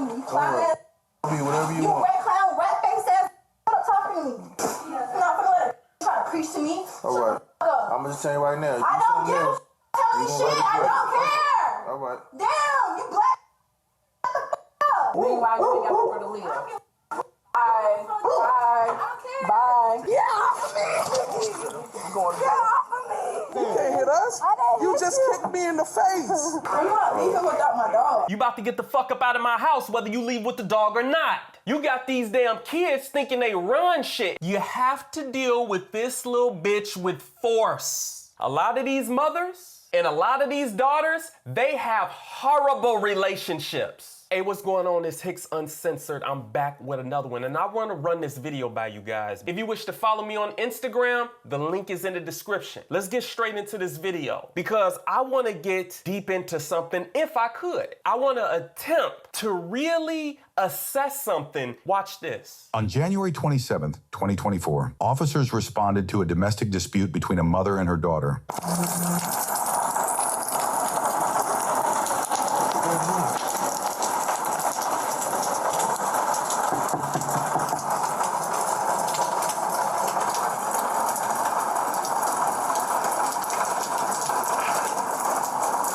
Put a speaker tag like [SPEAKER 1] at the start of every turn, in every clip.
[SPEAKER 1] talking to me. Clown ass.
[SPEAKER 2] Be whatever you
[SPEAKER 1] want. You red clown, rat face ass. Stop talking to me. You're not gonna let her try to preach to me.
[SPEAKER 2] All right. I'm gonna just tell you right now.
[SPEAKER 1] I don't give a tell me shit. I don't care.
[SPEAKER 2] All right.
[SPEAKER 1] Damn, you black.
[SPEAKER 3] Meanwhile, you ain't got nowhere to live. Bye.
[SPEAKER 1] Get off of me. Get off of me.
[SPEAKER 4] You can't hit us. You just kicked me in the face.
[SPEAKER 1] I'm not leaving without my dog.
[SPEAKER 5] You about to get the fuck up out of my house whether you leave with the dog or not. You got these damn kids thinking they run shit. You have to deal with this little bitch with force. A lot of these mothers and a lot of these daughters, they have horrible relationships. Hey, what's going on? It's Hicks Uncensored. I'm back with another one, and I want to run this video by you guys. If you wish to follow me on Instagram, the link is in the description. Let's get straight into this video because I want to get deep into something if I could. I want to attempt to really assess something. Watch this.
[SPEAKER 6] On January 27th, 2024, officers responded to a domestic dispute between a mother and her daughter.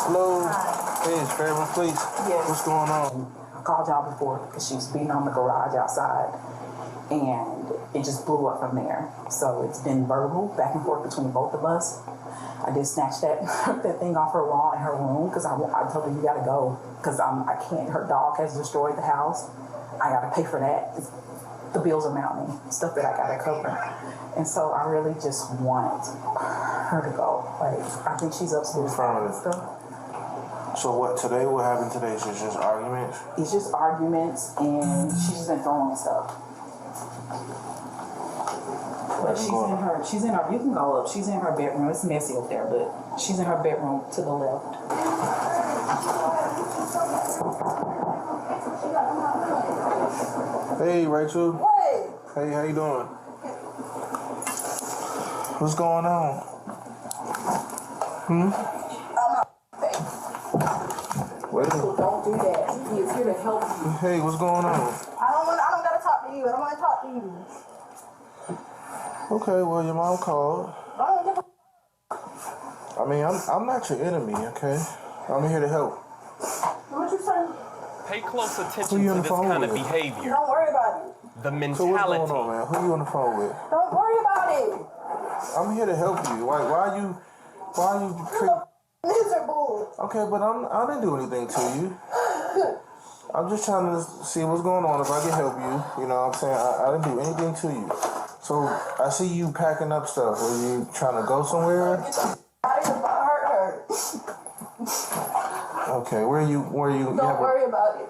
[SPEAKER 2] Hello. Hey, it's Fairman Police.
[SPEAKER 3] Yes.
[SPEAKER 2] What's going on?
[SPEAKER 3] I called y'all before because she was beating on the garage outside, and it just blew up from there. So it's been verbal back and forth between both of us. I did snatch that thing off her wall in her room because I told her you gotta go because I can't. Her dog has destroyed the house. I gotta pay for that. The bills are mounting, stuff that I gotta cover. And so I really just want her to go. Like, I think she's upstairs.
[SPEAKER 2] So what today? What happened today? Is it just arguments?
[SPEAKER 3] It's just arguments, and she's just been throwing stuff. But she's in her, you can go up. She's in her bedroom. It's messy up there, but she's in her bedroom to the left.
[SPEAKER 2] Hey, Rachel.
[SPEAKER 1] Hey.
[SPEAKER 2] Hey, how you doing? What's going on? Wait.
[SPEAKER 3] Don't do that. He is here to help you.
[SPEAKER 2] Hey, what's going on?
[SPEAKER 1] I don't gotta talk to you. I don't want to talk to you.
[SPEAKER 2] Okay, well, your mom called.
[SPEAKER 1] I don't give a.
[SPEAKER 2] I mean, I'm not your enemy, okay? I'm here to help.
[SPEAKER 1] What you saying?
[SPEAKER 5] Pay close attention to this kind of behavior.
[SPEAKER 1] Don't worry about it.
[SPEAKER 5] The mentality.
[SPEAKER 2] So what's going on, man? Who you on the phone with?
[SPEAKER 1] Don't worry about it.
[SPEAKER 2] I'm here to help you. Why you?
[SPEAKER 1] Miserable.
[SPEAKER 2] Okay, but I didn't do anything to you. I'm just trying to see what's going on. If I can help you, you know what I'm saying? I didn't do anything to you. So I see you packing up stuff. Are you trying to go somewhere? Okay, where you?
[SPEAKER 1] Don't worry about it.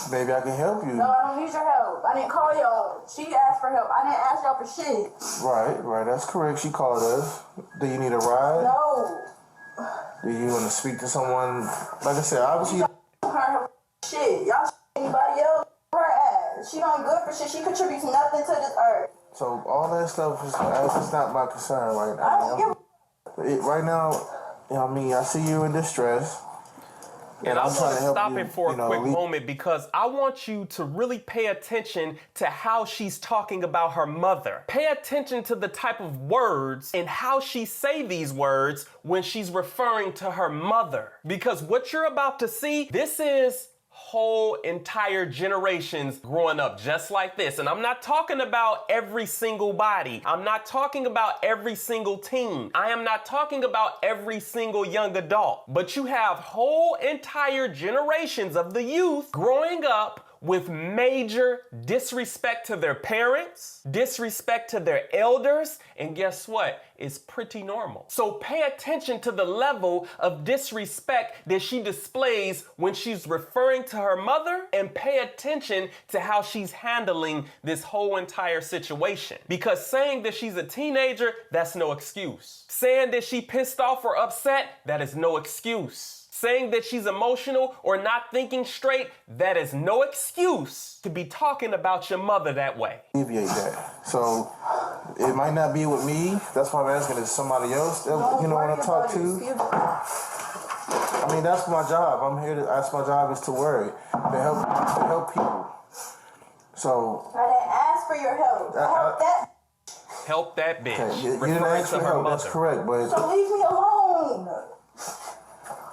[SPEAKER 2] Maybe I can help you.
[SPEAKER 1] No, I don't need your help. I didn't call y'all. She asked for help. I didn't ask y'all for shit.
[SPEAKER 2] Right, that's correct. She called us. Do you need a ride?
[SPEAKER 1] No.
[SPEAKER 2] Do you want to speak to someone? Like I said, obviously.
[SPEAKER 1] Her shit. Y'all anybody else? Her ass. She not good for shit. She contributes nothing to this earth.
[SPEAKER 2] So all that stuff is not my concern right now.
[SPEAKER 1] I don't give
[SPEAKER 2] right now, you know what I mean? I see you in distress.
[SPEAKER 5] And I want to stop
[SPEAKER 2] you,
[SPEAKER 5] it for a quick
[SPEAKER 2] leave.
[SPEAKER 5] moment because I want you to really pay attention to how she's talking about her mother. Pay attention to the type of words and how she say these words when she's referring to her mother. Because what you're about to see, this is whole entire generations growing up just like this. And I'm not talking about every single body. I'm not talking about every single teen. I am not talking about every single young adult. But you have whole entire generations of the youth growing up with major disrespect to their parents, disrespect to their elders, and guess what? It's pretty normal. So pay attention to the level of disrespect that she displays when she's referring to her mother, and pay attention to how she's handling this whole entire situation. Because saying that she's a teenager, that's no excuse. Saying that she pissed off or upset, that is no excuse. Saying that she's emotional or not thinking straight, that is no excuse to be talking about your mother that way.
[SPEAKER 2] Alleviate that. So it might not be with me. That's why I'm asking, is somebody else that want to talk to? I mean, that's my job. I'm here to. That's my job is to worry, to help help people. So
[SPEAKER 1] I didn't ask for your help.
[SPEAKER 5] Help that bitch.
[SPEAKER 2] okay, you didn't
[SPEAKER 5] Referring
[SPEAKER 2] ask
[SPEAKER 5] to
[SPEAKER 2] for
[SPEAKER 5] her
[SPEAKER 2] help.
[SPEAKER 5] mother.
[SPEAKER 2] That's correct, but
[SPEAKER 1] So leave me alone.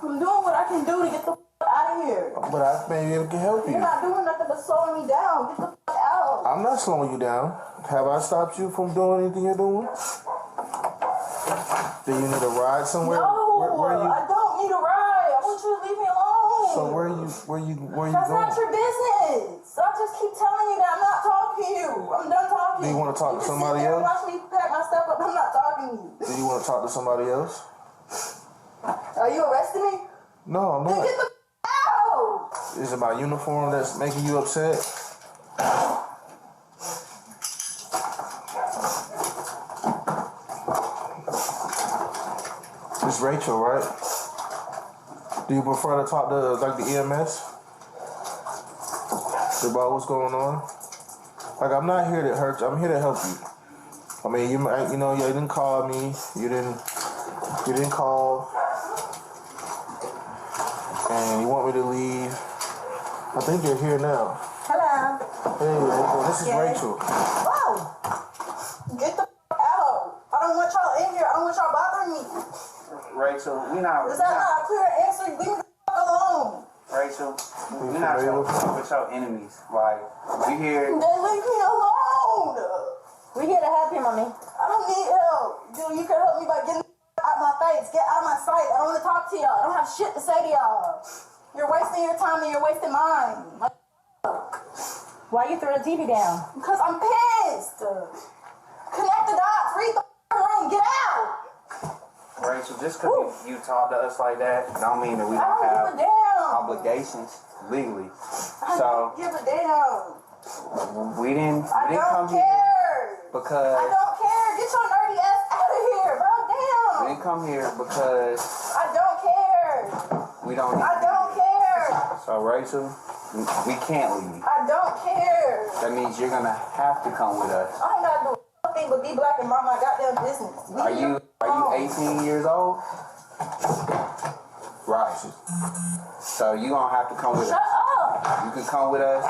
[SPEAKER 1] I'm doing what I can do to get the out of here.
[SPEAKER 2] I maybe can help
[SPEAKER 1] You're
[SPEAKER 2] you.
[SPEAKER 1] not doing nothing but slowing me down. Get the out.
[SPEAKER 2] I'm not slowing you down. Have I stopped you from doing anything you're doing? Do you need a ride somewhere?
[SPEAKER 1] No,
[SPEAKER 2] Where are you?
[SPEAKER 1] I don't need a ride. I want you to leave me alone.
[SPEAKER 2] So where you
[SPEAKER 1] That's
[SPEAKER 2] going?
[SPEAKER 1] not your business. I just keep telling you that I'm not talking to you. I'm done talking.
[SPEAKER 2] Do you want to talk to somebody
[SPEAKER 1] else?
[SPEAKER 2] else?
[SPEAKER 1] Watch me pack my stuff up. I'm not talking to you.
[SPEAKER 2] Do you want to talk to somebody else?
[SPEAKER 1] Are you arresting me?
[SPEAKER 2] No, I'm
[SPEAKER 1] Then
[SPEAKER 2] not.
[SPEAKER 1] get the out.
[SPEAKER 2] Is it my uniform that's making you upset? It's Rachel, right? Do you prefer to talk to like the EMS about what's going on? Like, I'm not here to hurt you. I'm here to help you. I mean, you didn't call me. You didn't call, and you want me to leave. I think you're here now.
[SPEAKER 1] Hello.
[SPEAKER 2] Hey, Rachel, this is
[SPEAKER 1] Yes.
[SPEAKER 2] Rachel.
[SPEAKER 1] Whoa. Get the out. I don't want y'all in here. I don't want y'all bothering me.
[SPEAKER 7] Rachel, we not.
[SPEAKER 1] Is that not a clear answer? Leave me the alone.
[SPEAKER 7] Rachel, we not trying to fuck with your enemies. Like, we here.
[SPEAKER 1] Then leave me alone.
[SPEAKER 8] We're here to help you, mommy.
[SPEAKER 1] I don't need help. Dude, you can help me by getting out my face. Get out of my sight. I don't want to talk to y'all. I don't have shit to say to y'all. You're wasting your time and you're wasting mine.
[SPEAKER 8] Why you throw the TV down?
[SPEAKER 1] Because I'm pissed. Connect the dots. Read the room. Get out.
[SPEAKER 7] Rachel, just because you talk to us like that, don't mean that we
[SPEAKER 1] I
[SPEAKER 7] don't
[SPEAKER 1] don't
[SPEAKER 7] have
[SPEAKER 1] give a damn.
[SPEAKER 7] obligations legally.
[SPEAKER 1] I
[SPEAKER 7] So
[SPEAKER 1] don't give a damn.
[SPEAKER 7] we didn't
[SPEAKER 1] I
[SPEAKER 7] come
[SPEAKER 1] don't
[SPEAKER 7] here
[SPEAKER 1] care.
[SPEAKER 7] because
[SPEAKER 1] I don't care. Get your nerdy ass out of here, bro.
[SPEAKER 7] we
[SPEAKER 1] Damn.
[SPEAKER 7] didn't come here because
[SPEAKER 1] I don't care.
[SPEAKER 7] we don't. Need
[SPEAKER 1] I
[SPEAKER 7] to be
[SPEAKER 1] don't
[SPEAKER 7] here.
[SPEAKER 1] care.
[SPEAKER 7] So Rachel, we can't leave.
[SPEAKER 1] I don't care.
[SPEAKER 7] That means you're gonna have to come with us.
[SPEAKER 1] I don't gotta do nothing but be black and mind my goddamn business.
[SPEAKER 7] Are you 18 years old? Right. So you gonna have to come with
[SPEAKER 1] Shut
[SPEAKER 7] us.
[SPEAKER 1] up.
[SPEAKER 7] You can come with us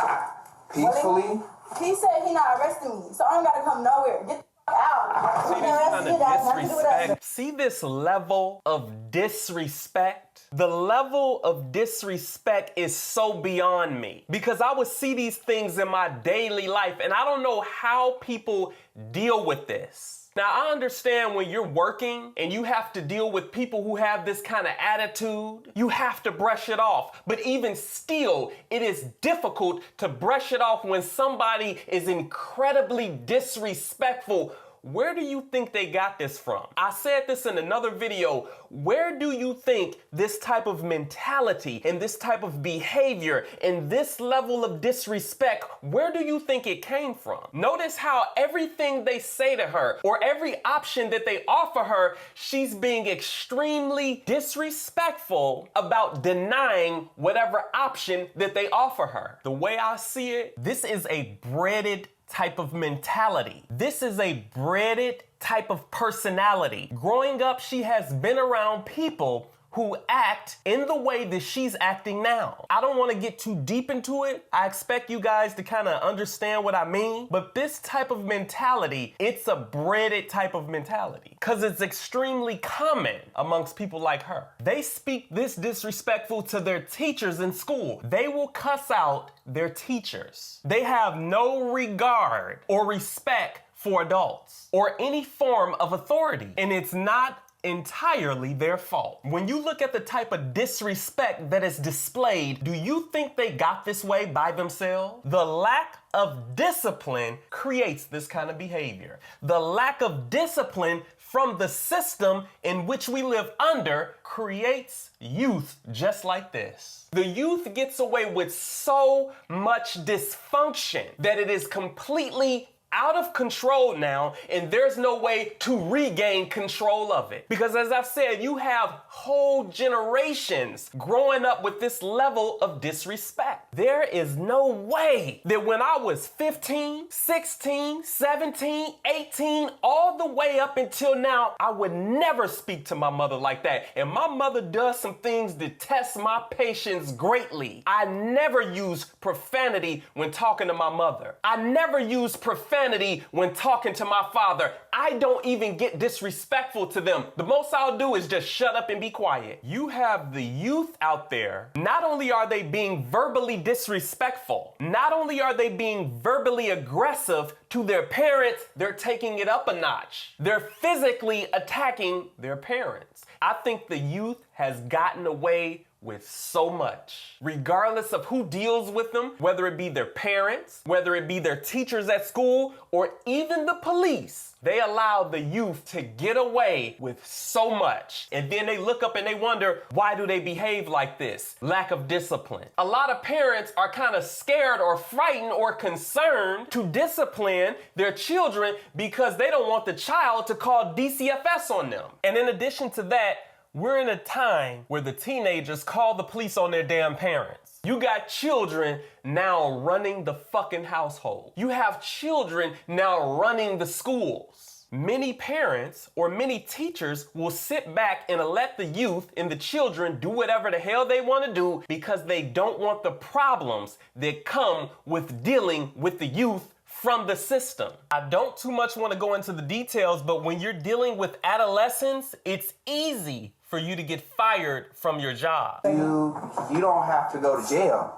[SPEAKER 7] peacefully.
[SPEAKER 1] He said he not arresting me, so I don't gotta come nowhere. Get the fuck out.
[SPEAKER 5] See
[SPEAKER 1] You
[SPEAKER 5] this
[SPEAKER 1] can arrest
[SPEAKER 5] kind
[SPEAKER 1] me,
[SPEAKER 5] of
[SPEAKER 1] that has nothing to do with that.
[SPEAKER 5] disrespect? See this level of disrespect? The level of disrespect is so beyond me because I would see these things in my daily life and I don't know how people deal with this. Now, I understand when you're working and you have to deal with people who have this kind of attitude, you have to brush it off. But even still, it is difficult to brush it off when somebody is incredibly disrespectful. Where do you think they got this from? I said this in another video. Where do you think this type of mentality and this type of behavior and this level of disrespect, where do you think it came from? Notice how everything they say to her or every option that they offer her, she's being extremely disrespectful about denying whatever option that they offer her. The way I see it, this is a breaded type of mentality. This is a breaded type of personality. Growing up, she has been around people who act in the way that she's acting now. I don't want to get too deep into it. I expect you guys to kind of understand what I mean, but this type of mentality, it's a breaded type of mentality because it's extremely common amongst people like her. They speak this disrespectful to their teachers in school. They will cuss out their teachers. They have no regard or respect for adults or any form of authority, and it's not entirely their fault. When you look at the type of disrespect that is displayed, do you think they got this way by themselves? The lack of discipline creates this kind of behavior. The lack of discipline from the system in which we live under creates youth just like this. The youth gets away with so much dysfunction that it is completely out of control now, and there's no way to regain control of it. Because as I've said, you have whole generations growing up with this level of disrespect. There is no way that when I was 15, 16, 17, 18, all the way up until now, I would never speak to my mother like that. And my mother does some things that test my patience greatly. I never use profanity when talking to my mother. I never use profanity when talking to my father. I don't even get disrespectful to them. The most I'll do is just shut up and be quiet. You have the youth out there. Not only are they being verbally disrespectful, not only are they being verbally aggressive to their parents, they're taking it up a notch. They're physically attacking their parents. I think the youth has gotten away with so much. Regardless of who deals with them, whether it be their parents, whether it be their teachers at school, or even the police, they allow the youth to get away with so much. And then they look up and they wonder, why do they behave like this? Lack of discipline. A lot of parents are kind of scared or frightened or concerned to discipline their children because they don't want the child to call DCFS on them. And in addition to that, we're in a time where the teenagers call the police on their damn parents. You got children now running the fucking household. You have children now running the schools. Many parents or many teachers will sit back and let the youth and the children do whatever the hell they want to do because they don't want the problems that come with dealing with the youth from the system. I don't too much want to go into the details, but when you're dealing with adolescents, it's easy for you to get fired from your job.
[SPEAKER 7] You don't have to go to jail,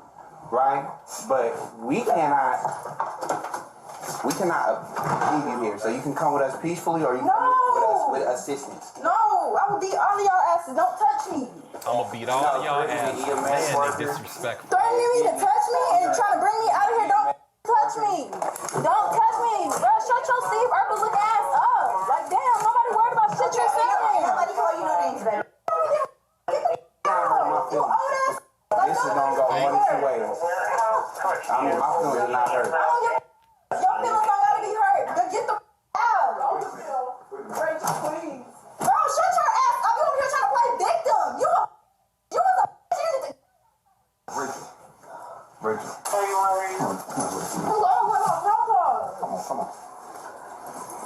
[SPEAKER 7] right? But we cannot leave you here. So you can come with us peacefully, or you can come with us with assistance.
[SPEAKER 1] No, I will beat all of y'all asses. Don't touch me.
[SPEAKER 5] I'm gonna beat all of y'all asses. Man, they disrespectful.
[SPEAKER 1] Threatening me to touch me and trying to bring me out of here. Don't touch me. Don't touch me. Bro, shut your Steve Urkel looking ass up. Like, damn, nobody worried about shit you're saying. Nobody call you no names, baby. You owe this.
[SPEAKER 7] This is gonna go one of two ways. I mean, my feelings are not hurt.
[SPEAKER 1] I don't give a your feelings don't gotta be hurt. Then get the out. Rachel, please. Bro, shut your ass up. You over here trying to play victim. You was a
[SPEAKER 7] Rachel.
[SPEAKER 1] Hello, with my brother.
[SPEAKER 7] Come on.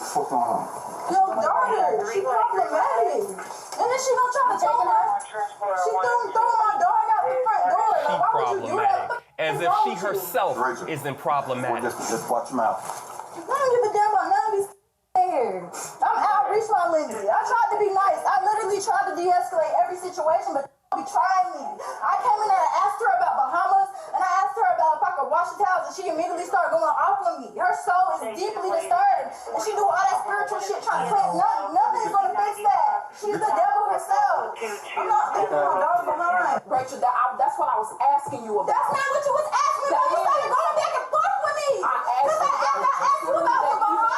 [SPEAKER 7] What's going on?
[SPEAKER 1] Your daughter, she problematic. And then she gonna try to tell her. She throwing my dog out the front door.
[SPEAKER 5] She
[SPEAKER 1] Like, why would you do that?
[SPEAKER 5] problematic. As if she herself isn't problematic.
[SPEAKER 7] Just watch your mouth.
[SPEAKER 1] I don't give a damn about none of these here. I'm outreach my Lindsay. I tried to be nice. I literally tried to de-escalate every situation, but be trying me. I came in there and asked her about Bahamas, and I asked her about if I could wash the towels, and she immediately started going off on me. Her soul is deeply disturbed, and she do all that spiritual shit trying to cleanse. Nothing's gonna fix that. She's the devil herself. I'm not leaving my dog behind.
[SPEAKER 3] Rachel, that's what I was asking you about.
[SPEAKER 1] That's not what you was asking me. You started going back and forth with me.
[SPEAKER 3] I
[SPEAKER 1] asked you about the Bahamas.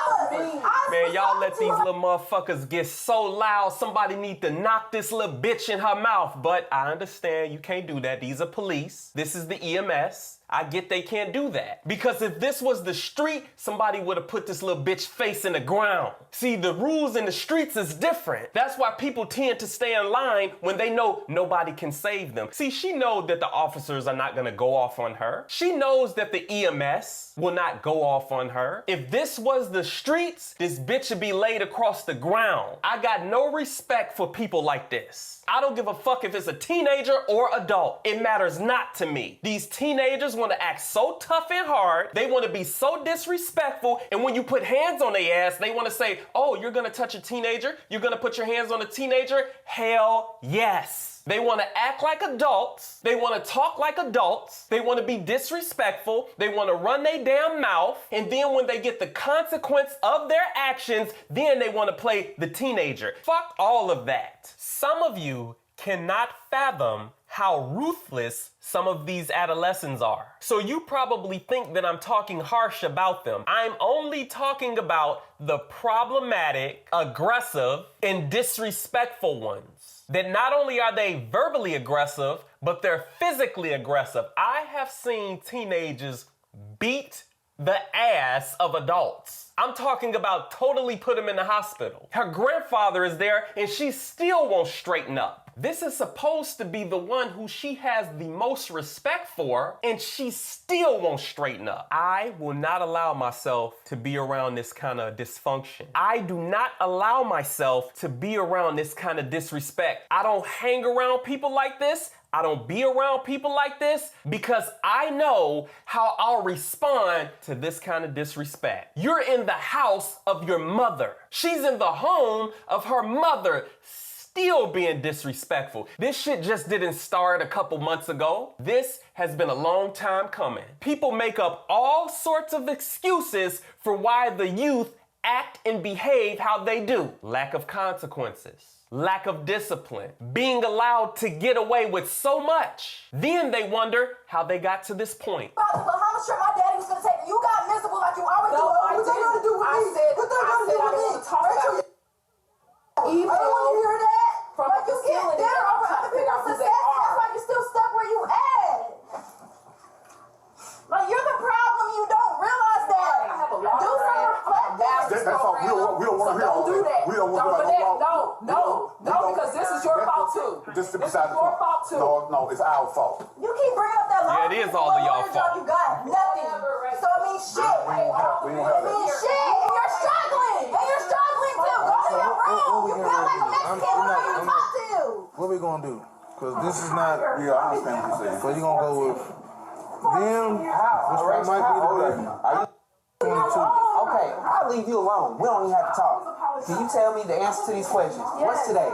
[SPEAKER 5] Man, y'all let these little motherfuckers get so loud, somebody need to knock this little bitch in her mouth. But I understand you can't do that. These are police. This is the EMS. I get they can't do that. Because if this was the street, somebody would have put this little bitch face in the ground. See, the rules in the streets is different. That's why people tend to stay in line when they know nobody can save them. See, she knows that the officers are not gonna go off on her. She knows that the EMS will not go off on her. If this was the streets, this bitch should be laid across the ground. I got no respect for people like this. I don't give a fuck if it's a teenager or adult. It matters not to me. These teenagers want to act so tough and hard. They want to be so disrespectful. And when you put hands on their ass, they want to say, oh, you're going to touch a teenager? You're going to put your hands on a teenager? Hell yes. They want to act like adults. They want to talk like adults. They want to be disrespectful. They want to run their damn mouth. And then when they get the consequence of their actions, then they want to play the teenager. Fuck all of that. Some of you cannot fathom how ruthless some of these adolescents are. So you probably think that I'm talking harsh about them. I'm only talking about the problematic, aggressive, and disrespectful ones. That not only are they verbally aggressive, but they're physically aggressive. I have seen teenagers beat the ass of adults. I'm talking about totally put him in the hospital. Her grandfather is there and she still won't straighten up. This is supposed to be the one who she has the most respect for, and she still won't straighten up. I will not allow myself to be around this kind of dysfunction. I do not allow myself to be around this kind of disrespect. I don't hang around people like this. I don't be around people like this because I know how I'll respond to this kind of disrespect. You're in the house of your mother. She's in the home of her mother, still being disrespectful. This shit just didn't start a couple months ago. This has been a long time coming. People make up all sorts of excuses for why the youth act and behave how they do. Lack of consequences. Lack of discipline, being allowed to get away with so much. Then they wonder how they got to this point.
[SPEAKER 1] About the Bahamas trip my daddy was gonna take. You got miserable like you always do. What they gonna do with me? What they gonna do with me? Rachel, I don't want to hear that. Like you get better over other people's success. That's why you still stuck where you at. Like you're the problem. You don't realize that.
[SPEAKER 9] I have a lot
[SPEAKER 1] Do some reflection.
[SPEAKER 9] That's all. We don't want to hear all
[SPEAKER 3] do that.
[SPEAKER 9] We don't want to hear all
[SPEAKER 3] No, because this is your fault too.
[SPEAKER 9] This is
[SPEAKER 3] your fault too.
[SPEAKER 9] No, it's our fault.
[SPEAKER 1] You keep bringing up that law.
[SPEAKER 5] Yeah, it is all of y'all fault.
[SPEAKER 1] You got nothing. So it means shit.
[SPEAKER 9] We don't have
[SPEAKER 1] It means shit. And you're struggling. And you're struggling too. Go to your room. You feel like a Mexican. Who are you to talk to?
[SPEAKER 2] What we gonna do? Because this is not.
[SPEAKER 9] Yeah, I understand what you're saying.
[SPEAKER 2] So you gonna go with them, which might be the best.
[SPEAKER 7] Okay, I'll leave you alone. We don't even have to talk. Can you tell me the answer to these questions? What's today?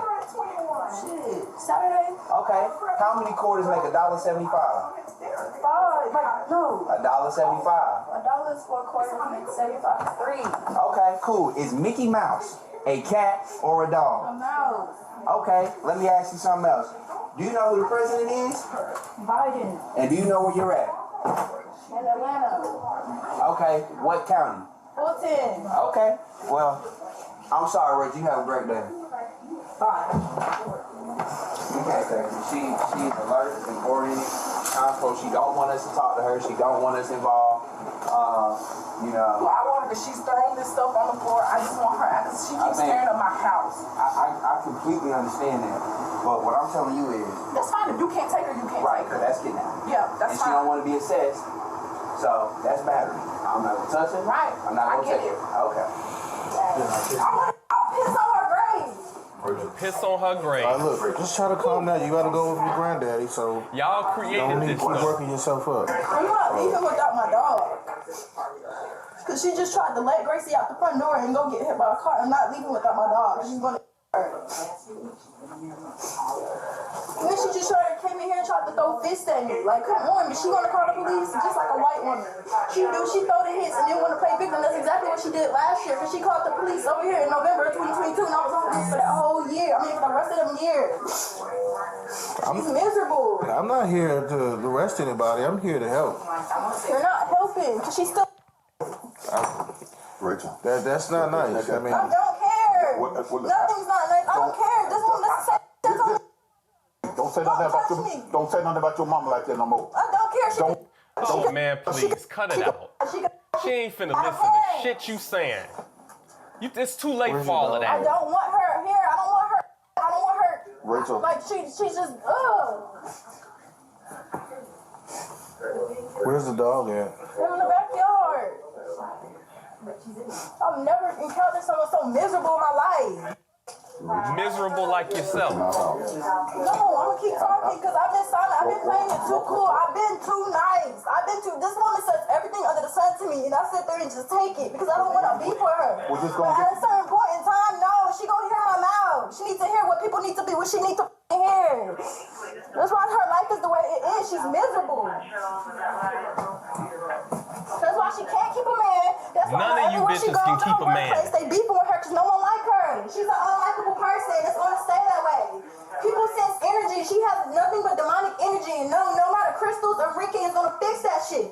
[SPEAKER 1] Shit. Saturday?
[SPEAKER 7] Okay. How many quarters make $1.75?
[SPEAKER 1] 5. Like, no.
[SPEAKER 7] $1.75.
[SPEAKER 1] $1 is 4 quarters. Makes 75. 3.
[SPEAKER 7] Okay, cool. Is Mickey Mouse a cat or a
[SPEAKER 1] A
[SPEAKER 7] dog?
[SPEAKER 1] mouse.
[SPEAKER 7] Okay, let me ask you something else. Do you know who the president is?
[SPEAKER 1] Biden.
[SPEAKER 7] And do you know where you're at?
[SPEAKER 1] In Atlanta.
[SPEAKER 7] Okay, what county?
[SPEAKER 1] Fulton.
[SPEAKER 7] Okay, well, I'm sorry, Rich. You have a great day.
[SPEAKER 1] Bye.
[SPEAKER 7] Okay, she's alert and oriented. Constable. She don't want us to talk to her. She don't want us involved. You know.
[SPEAKER 3] Well, I want her, but she's throwing this stuff on the floor. I just want her out because she keeps staring at my house.
[SPEAKER 7] I completely understand that. But what I'm telling you is.
[SPEAKER 3] That's fine. If you can't take her, you can't
[SPEAKER 7] Right,
[SPEAKER 3] take her.
[SPEAKER 7] that's kidnapping.
[SPEAKER 3] Yeah, that's
[SPEAKER 7] and
[SPEAKER 3] fine.
[SPEAKER 7] she don't want to be assessed. So that's battery. I'm not gonna touch it.
[SPEAKER 3] Right.
[SPEAKER 7] I'm not gonna
[SPEAKER 3] I get
[SPEAKER 7] take it.
[SPEAKER 3] it.
[SPEAKER 7] Okay.
[SPEAKER 1] I'll piss on her grave.
[SPEAKER 5] Piss on her grave.
[SPEAKER 2] Look, just try to calm down. You gotta go with your granddaddy, so
[SPEAKER 5] Y'all
[SPEAKER 2] don't
[SPEAKER 5] created
[SPEAKER 2] need to
[SPEAKER 5] this
[SPEAKER 2] keep
[SPEAKER 5] stuff.
[SPEAKER 2] working yourself up.
[SPEAKER 1] I'm not leaving without my dog. Because she just tried to let Gracie out the front door and go get hit by a car. I'm not leaving without my dog. She's going to hurt. And then she just came in here and tried to throw fists at me. Like, come on, is she going to call the police? Just like a white woman. She throw the hits and then want to play victim. That's exactly what she did last year. Because she called the police over here in November of 2022 and I was on police for that whole year. I mean, for the rest of them years. She's miserable.
[SPEAKER 2] I'm not here to arrest anybody. I'm here to help.
[SPEAKER 1] You're not helping. Because she's still...
[SPEAKER 9] Rachel.
[SPEAKER 2] That's not nice. I mean,
[SPEAKER 1] I don't care. Nothing's not nice. I don't care. This one doesn't say
[SPEAKER 9] Don't say nothing about your. Don't say nothing about your mama like that no more.
[SPEAKER 1] I don't care.
[SPEAKER 5] Oh man, please cut it out. She ain't finna listen to shit you saying. It's too late for all of
[SPEAKER 1] I
[SPEAKER 5] that.
[SPEAKER 1] don't want her here. I don't want her. I don't want her.
[SPEAKER 9] Rachel.
[SPEAKER 1] Like she's just
[SPEAKER 2] where's the dog at?
[SPEAKER 1] in the backyard. I've never encountered someone so miserable in my life.
[SPEAKER 5] Miserable like yourself.
[SPEAKER 1] No, I'm gonna keep talking because I've been silent. I've been playing it too cool. I've been too nice. This woman says everything under the sun to me, and I sit there and just take it because I don't want to be for her.
[SPEAKER 9] We're just
[SPEAKER 1] But at a certain point in time, no, she gonna hear my mouth. She needs to hear what people need to be, what she needs to hear. That's why her life is the way it is. She's miserable. That's why she can't keep a man. That's why
[SPEAKER 5] None of you
[SPEAKER 1] everywhere she
[SPEAKER 5] bitches
[SPEAKER 1] goes,
[SPEAKER 5] can keep a man.
[SPEAKER 1] They beefing with her because no one like her. She's an unlikable person. It's gonna stay that way. People sense energy. She has nothing but demonic energy, and no matter crystals or Ricky is gonna fix that shit.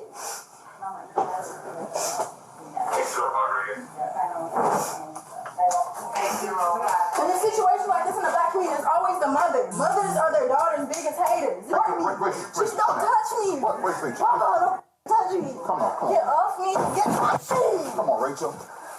[SPEAKER 1] In a situation like this in the black community, it's always the mother. Mothers are their daughters' biggest haters. Just don't touch me.
[SPEAKER 9] Wait,
[SPEAKER 1] Papa, don't touch feet.
[SPEAKER 9] Come on.
[SPEAKER 1] Get off me. Get off me.
[SPEAKER 9] Come on, Rachel.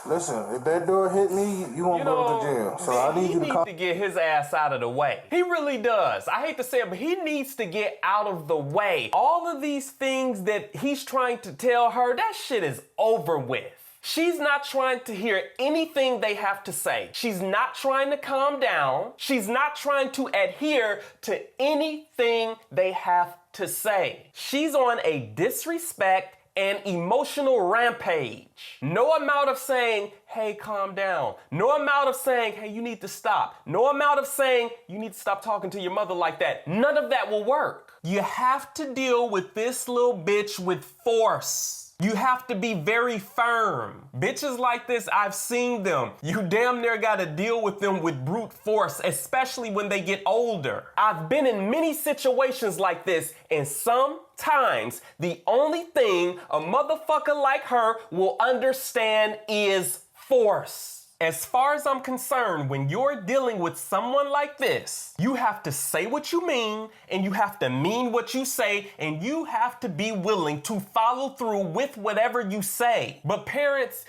[SPEAKER 2] Listen, if that door hit me, you won't go to jail. So I need you to come.
[SPEAKER 5] He needs to get his ass out of the way. He really does. I hate to say it, but he needs to get out of the way. All of these things that he's trying to tell her, that shit is over with. She's not trying to hear anything they have to say. She's not trying to calm down. She's not trying to adhere to anything they have to say. She's on a disrespect and emotional rampage. No amount of saying, hey, calm down. No amount of saying, hey, you need to stop. No amount of saying, you need to stop talking to your mother like that. None of that will work. You have to deal with this little bitch with force. You have to be very firm. Bitches like this, I've seen them. You damn near gotta deal with them with brute force, especially when they get older. I've been in many situations like this, and sometimes the only thing a motherfucker like her will understand is force. As far as I'm concerned, when you're dealing with someone like this, you have to say what you mean, and you have to mean what you say, and you have to be willing to follow through with whatever you say. But parents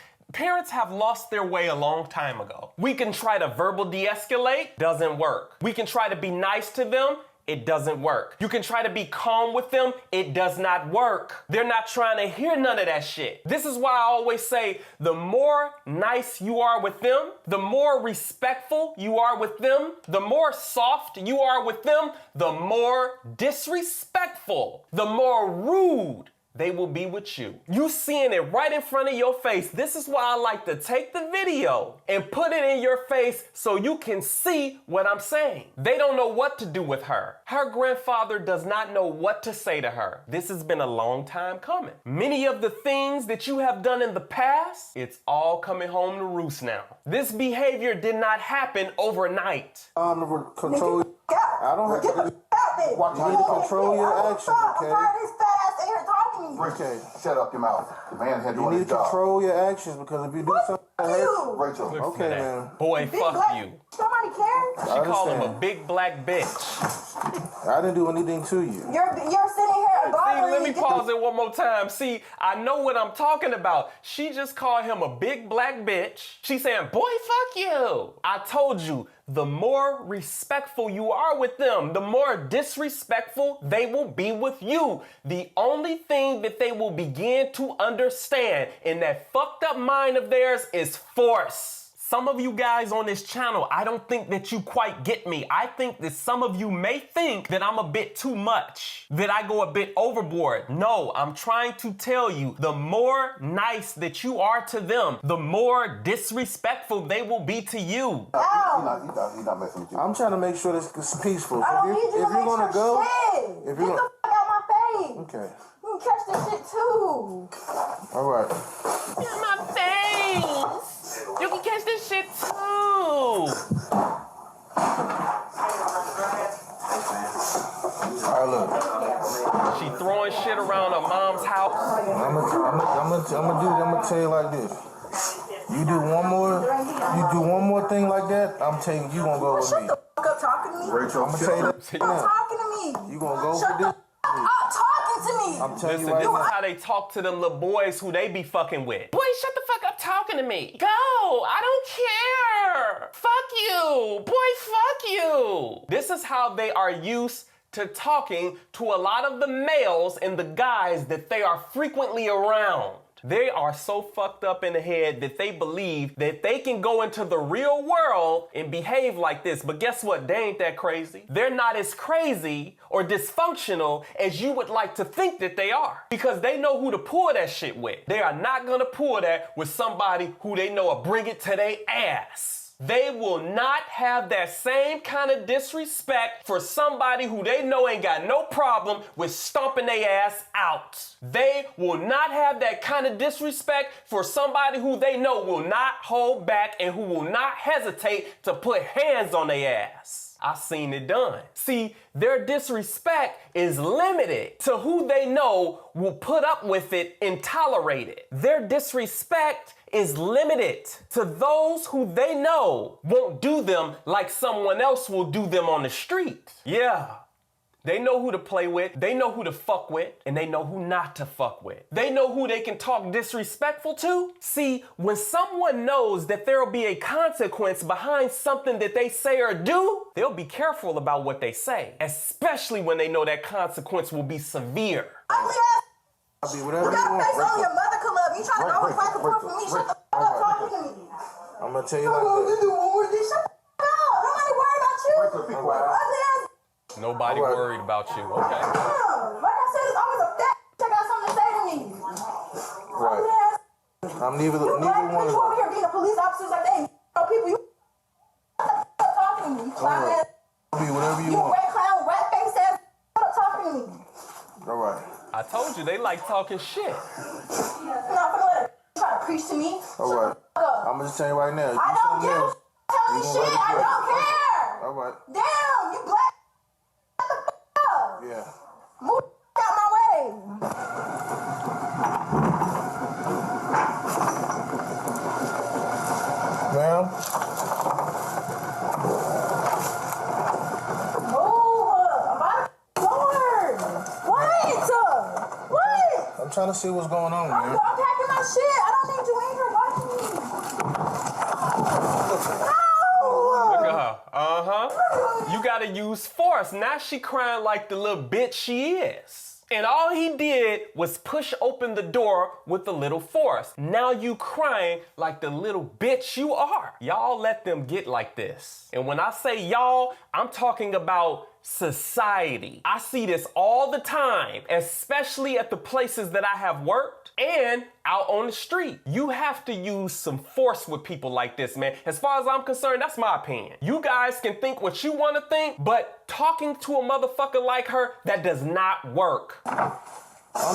[SPEAKER 5] have lost their way a long time ago. We can try to verbal de-escalate, doesn't work. We can try to be nice to them, it doesn't work. You can try to be calm with them, it does not work. They're not trying to hear none of that shit. This is why I always say, the more nice you are with them, the more respectful you are with them, the more soft you are with them, the more disrespectful, the more rude they will be with you. You seeing it right in front of your face. This is why I like to take the video and put it in your face so you can see what I'm saying. They don't know what to do with her. Her grandfather does not know what to say to her. This has been a long time coming. Many of the things that you have done in the past, it's all coming home to roost now. This behavior did not happen overnight.
[SPEAKER 2] Control. I don't have to. You need to control your actions, okay?
[SPEAKER 9] Okay, shut up your mouth. The man had
[SPEAKER 2] You
[SPEAKER 9] doing
[SPEAKER 2] need
[SPEAKER 9] his
[SPEAKER 2] to
[SPEAKER 9] job.
[SPEAKER 2] control your actions, because if you do something that hurts,
[SPEAKER 9] Rachel.
[SPEAKER 2] okay, man.
[SPEAKER 5] Boy, fuck you.
[SPEAKER 1] Somebody cares?
[SPEAKER 5] She called him a big black bitch.
[SPEAKER 2] I didn't do anything to you.
[SPEAKER 1] You're sitting here
[SPEAKER 5] See, let me pause it one more time. See, I know what I'm talking about. She just called him a big black bitch. She saying, boy, fuck you. I told you, the more respectful you are with them, the more disrespectful they will be with you. The only thing that they will begin to understand in that fucked up mind of theirs is force. Some of you guys on this channel, I don't think that you quite get me. I think that some of you may think that I'm a bit too much, that I go a bit overboard. No, I'm trying to tell you, the more nice that you are to them, the more disrespectful they will be to you.
[SPEAKER 9] He's not messing with you.
[SPEAKER 2] I'm trying to make sure this is peaceful.
[SPEAKER 1] I don't need you to
[SPEAKER 2] if you're
[SPEAKER 1] make
[SPEAKER 2] gonna
[SPEAKER 1] sure
[SPEAKER 2] go,
[SPEAKER 1] shit.
[SPEAKER 2] if
[SPEAKER 1] Get
[SPEAKER 2] you're
[SPEAKER 1] the fuck out my face.
[SPEAKER 2] okay,
[SPEAKER 1] You can catch this shit too.
[SPEAKER 2] all right.
[SPEAKER 5] Get my face! You can catch this shit too!
[SPEAKER 2] All right, look.
[SPEAKER 5] She throwing shit around her mom's house.
[SPEAKER 2] I'm gonna tell you like this. You do one more thing like that, I'm telling you, gonna go with me.
[SPEAKER 1] Shut the fuck up talking to me.
[SPEAKER 9] Rachel,
[SPEAKER 2] I'm gonna tell you that
[SPEAKER 1] Stop
[SPEAKER 2] now.
[SPEAKER 1] talking to me.
[SPEAKER 2] You gonna go
[SPEAKER 1] Shut
[SPEAKER 2] for
[SPEAKER 1] the
[SPEAKER 2] this?
[SPEAKER 1] fuck up talking to me.
[SPEAKER 2] I'm telling
[SPEAKER 5] Listen,
[SPEAKER 2] you right
[SPEAKER 5] this
[SPEAKER 2] now.
[SPEAKER 5] is how they talk to them little boys who they be fucking with. Boy, shut the fuck up talking to me. Go, I don't care. Fuck you. Boy, fuck you. This is how they are used to talking to a lot of the males and the guys that they are frequently around. They are so fucked up in the head that they believe that they can go into the real world and behave like this. But guess what? They ain't that crazy. They're not as crazy or dysfunctional as you would like to think that they are, because they know who to pull that shit with. They are not gonna pull that with somebody who they know will bring it to their ass. They will not have that same kind of disrespect for somebody who they know ain't got no problem with stomping their ass out. They will not have that kind of disrespect for somebody who they know will not hold back and who will not hesitate to put hands on their ass. I seen it done. See, their disrespect is limited to who they know will put up with it and tolerate it. Their disrespect is limited to those who they know won't do them like someone else will do them on the street. Yeah, They know who to play with, they know who to fuck with, and they know who not to fuck with. They know who they can talk disrespectful to. See, when someone knows that there'll be a consequence behind something that they say or do, they'll be careful about what they say, especially when they know that consequence will be severe.
[SPEAKER 1] Ugly ass.
[SPEAKER 2] I'll be whatever
[SPEAKER 1] You got a
[SPEAKER 2] you
[SPEAKER 1] face
[SPEAKER 2] want.
[SPEAKER 1] on your mother club. You trying to always fight the proof for me. Shut the fuck up talking to me.
[SPEAKER 2] I'm gonna tell you
[SPEAKER 1] What
[SPEAKER 2] like
[SPEAKER 1] you
[SPEAKER 2] this.
[SPEAKER 1] doing with this? Shut the fuck up. Nobody worried about you. Ugly ass.
[SPEAKER 5] Nobody worried about you. Okay.
[SPEAKER 1] Like I said, it's always a fat. Check out something to say to me.
[SPEAKER 2] Right.
[SPEAKER 1] Ugly ass.
[SPEAKER 2] I'm neither
[SPEAKER 1] You black
[SPEAKER 2] one
[SPEAKER 1] bitch
[SPEAKER 2] of
[SPEAKER 1] over here being a police officer like they ain't no people. You stop talking to me. Clown ass.
[SPEAKER 2] Be whatever you
[SPEAKER 1] You
[SPEAKER 2] want.
[SPEAKER 1] red clown, rat face ass. Stop talking to me.
[SPEAKER 2] All right.
[SPEAKER 5] I told you they like talking shit.
[SPEAKER 1] You're not gonna let her try to preach to me.
[SPEAKER 2] All right. I'm gonna just tell you right now.
[SPEAKER 1] I don't give a tell me shit. I don't care.
[SPEAKER 2] All right.
[SPEAKER 1] Damn, you black. Shut the fuck up.
[SPEAKER 2] Yeah.
[SPEAKER 1] Move out my way.
[SPEAKER 2] Ma'am. I'm trying to see what's going on, man.
[SPEAKER 1] I'm packing my shit. I don't need you in here watching me.
[SPEAKER 5] Look at her. Uh-huh. You gotta use force. Now she crying like the little bitch she is. And all he did was push open the door with a little force. Now you crying like the little bitch you are. Y'all let them get like this. And when I say y'all, I'm talking about society. I see this all the time, especially at the places that I have worked and out on the street. You have to use some force with people like this, man. As far as I'm concerned, that's my opinion. You guys can think what you want to think, but talking to a motherfucker like her, that does not work.
[SPEAKER 2] I'm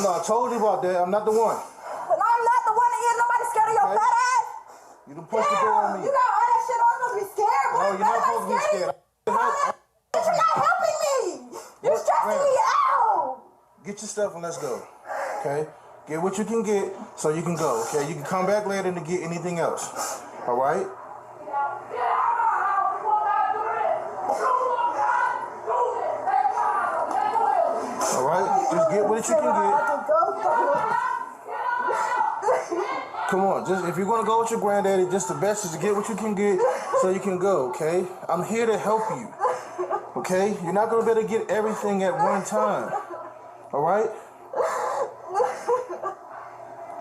[SPEAKER 2] not, I told you about that. I'm not the one.
[SPEAKER 1] But I'm not the one that is. Nobody's scared of your
[SPEAKER 2] Okay.
[SPEAKER 1] fat ass.
[SPEAKER 2] You done pushed the door on me.
[SPEAKER 1] You got all that shit on. Supposed to be scared.
[SPEAKER 2] No, you're not supposed to be scared.
[SPEAKER 1] But you're not helping me. You're stressing me out.
[SPEAKER 2] Get your stuff and let's go. Okay? Get what you can get so you can go. Okay? You can come back later to get anything else. All right? All right? Just get what you can get. Come on, just if you're gonna go with your granddaddy, just the best is to get what you can get so you can go, okay? I'm here to help you. Okay? You're not gonna be able to get everything at one time. Alright?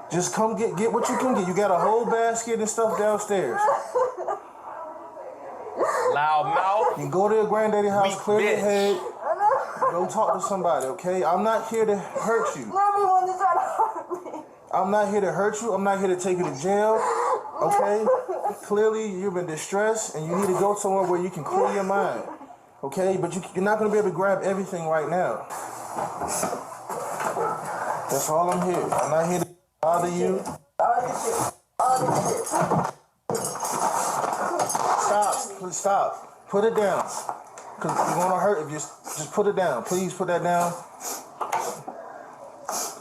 [SPEAKER 2] Just come get what you can get. You got a whole basket and stuff downstairs.
[SPEAKER 5] Loud mouth.
[SPEAKER 2] You can go to your granddaddy house,
[SPEAKER 5] Weak
[SPEAKER 2] clear your
[SPEAKER 5] bitch.
[SPEAKER 2] head, go talk to somebody, okay? I'm not here to hurt you.
[SPEAKER 1] Everyone is trying to hurt me.
[SPEAKER 2] I'm not here to hurt you. I'm not here to take you to jail. Okay? Clearly, you've been distressed and you need to go somewhere where you can clear your mind. Okay? But you're not going to be able to grab everything right now. That's all I'm here. I'm not here to bother you. Stop. Please stop. Put it down. Because you're going to hurt if you just put it down. Please put that down.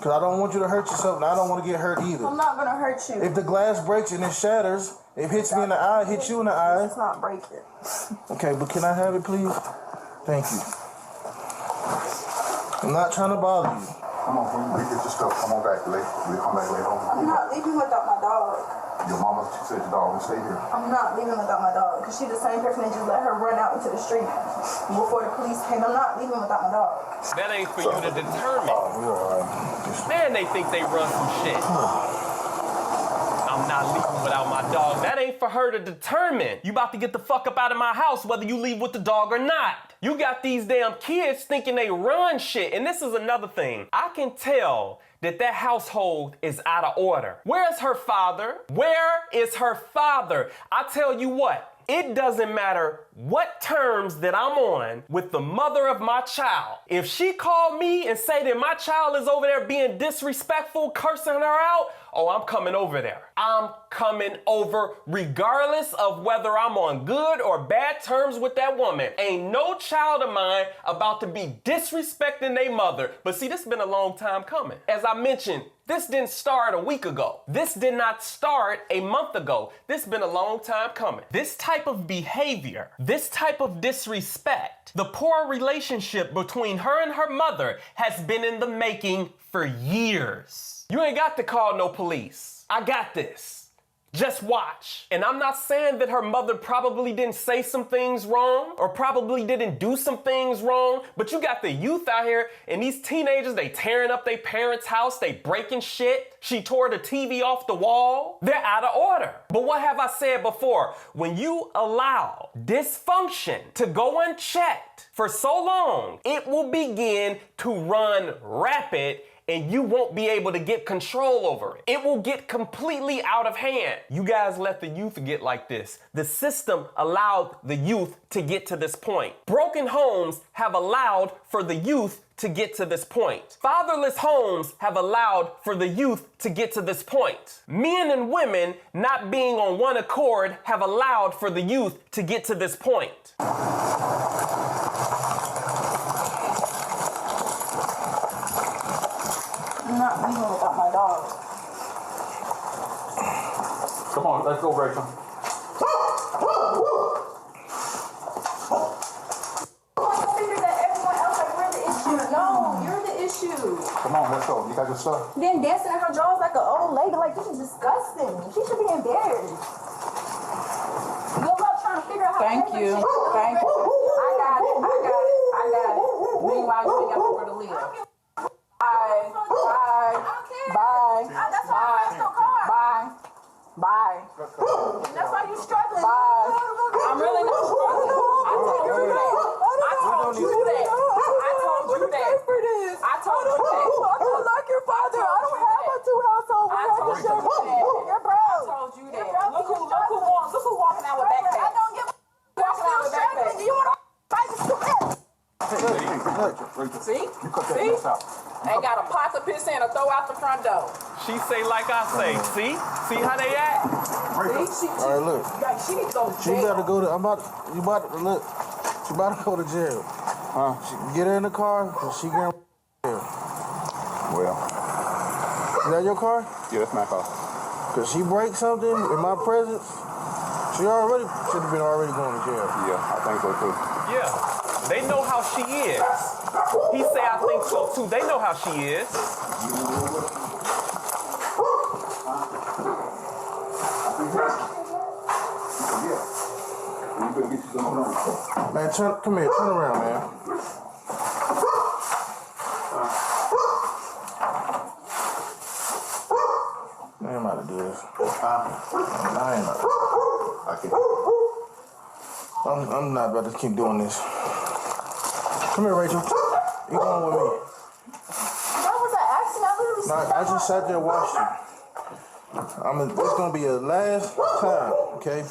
[SPEAKER 2] Because I don't want you to hurt yourself, and I don't want to get hurt either.
[SPEAKER 1] I'm not gonna hurt you.
[SPEAKER 2] If the glass breaks and it shatters, it hits me in the eye, hits you in the eye.
[SPEAKER 1] It's not breaking.
[SPEAKER 2] Okay, but can I have it, please? Thank you. I'm not trying to bother you.
[SPEAKER 9] Come on, we get your stuff. Come on back, We'll come back later
[SPEAKER 1] I'm
[SPEAKER 9] on.
[SPEAKER 1] not leaving without my dog.
[SPEAKER 9] Your mama, she said your dog will stay here.
[SPEAKER 1] I'm not leaving without my dog because she's the same person that just let her run out into the street before the police came. I'm not leaving without my dog.
[SPEAKER 5] That ain't for you to determine.
[SPEAKER 2] You're all right.
[SPEAKER 5] Man, they think they run some shit. I'm not leaving without my dog. That ain't for her to determine. You about to get the fuck up out of my house whether you leave with the dog or not. You got these damn kids thinking they run shit. And this is another thing. I can tell that household is out of order. Where's her father? Where is her father? I tell you what, it doesn't matter what terms that I'm on with the mother of my child. If she called me and say that my child is over there being disrespectful, cursing her out, oh, I'm coming over there. I'm coming over regardless of whether I'm on good or bad terms with that woman. Ain't no child of mine about to be disrespecting their mother. But see, this has been a long time coming. As I mentioned, This didn't start a week ago. This did not start a month ago. This been a long time coming. This type of behavior, this type of disrespect, the poor relationship between her and her mother has been in the making for years. You ain't got to call no police. I got this. Just watch. And I'm not saying that her mother probably didn't say some things wrong or probably didn't do some things wrong, but you got the youth out here and these teenagers, they tearing up their parents' house, they breaking shit. She tore the TV off the wall. They're out of order. But what have I said before? When you allow dysfunction to go unchecked for so long, it will begin to run rapid and you won't be able to get control over it. It will get completely out of hand. You guys let the youth get like this. The system allowed the youth to get to this point. Broken homes have allowed for the youth to get to this point. Fatherless homes have allowed for the youth to get to this point. Men and women not being on one accord have allowed for the youth to get to this point.
[SPEAKER 1] I'm not leaving without my dog.
[SPEAKER 9] Come on, let's go, Rachel.
[SPEAKER 1] I figured that everyone else, like, we're the issue. No, you're the issue.
[SPEAKER 9] Come on, let's go. You got your stuff.
[SPEAKER 1] Then dancing in her drawers like an old lady, like, this is disgusting. She should be embarrassed. Good luck trying to figure out how
[SPEAKER 3] Thank
[SPEAKER 1] to
[SPEAKER 3] you. Thank you. I got it. Meanwhile, you ain't got nowhere to live. Bye.
[SPEAKER 1] That's why I pressed your car.
[SPEAKER 3] Bye.
[SPEAKER 1] That's why you struggling.
[SPEAKER 3] Bye. I'm really not struggling. I told you that. I told you that.
[SPEAKER 1] I don't like your father. I don't have a two household.
[SPEAKER 3] I told you that.
[SPEAKER 1] You're broke.
[SPEAKER 3] I told you that. Look who walking out with backpacks.
[SPEAKER 1] I don't give a
[SPEAKER 3] Walking out with backpacks.
[SPEAKER 1] Do you want to fight the stupid?
[SPEAKER 3] See?
[SPEAKER 9] You cut that mess out.
[SPEAKER 3] Ain't got a pot to piss in or throw out the front door.
[SPEAKER 5] She say like I say. See how they act?
[SPEAKER 3] See?
[SPEAKER 2] All right, look.
[SPEAKER 3] She needs to go to
[SPEAKER 2] She
[SPEAKER 3] jail.
[SPEAKER 2] better go to. You about to look. She about to go to jail. Get her in the car, and she can.
[SPEAKER 9] Well,
[SPEAKER 2] Is that your car?
[SPEAKER 9] yeah, that's my car.
[SPEAKER 2] Cause she breaks something in my presence. She already should have been already going to jail.
[SPEAKER 9] Yeah, I think so too.
[SPEAKER 5] Yeah. They know how she is. He say I think so too. They know how she is.
[SPEAKER 2] Man, come here, turn around, man. I ain't about to do this. I ain't about to. I'm not about to keep doing this. Come here, Rachel. You going with me?
[SPEAKER 1] That was an accident. I literally
[SPEAKER 2] Nah, I just sat there and watched you. It's gonna be a last time, okay?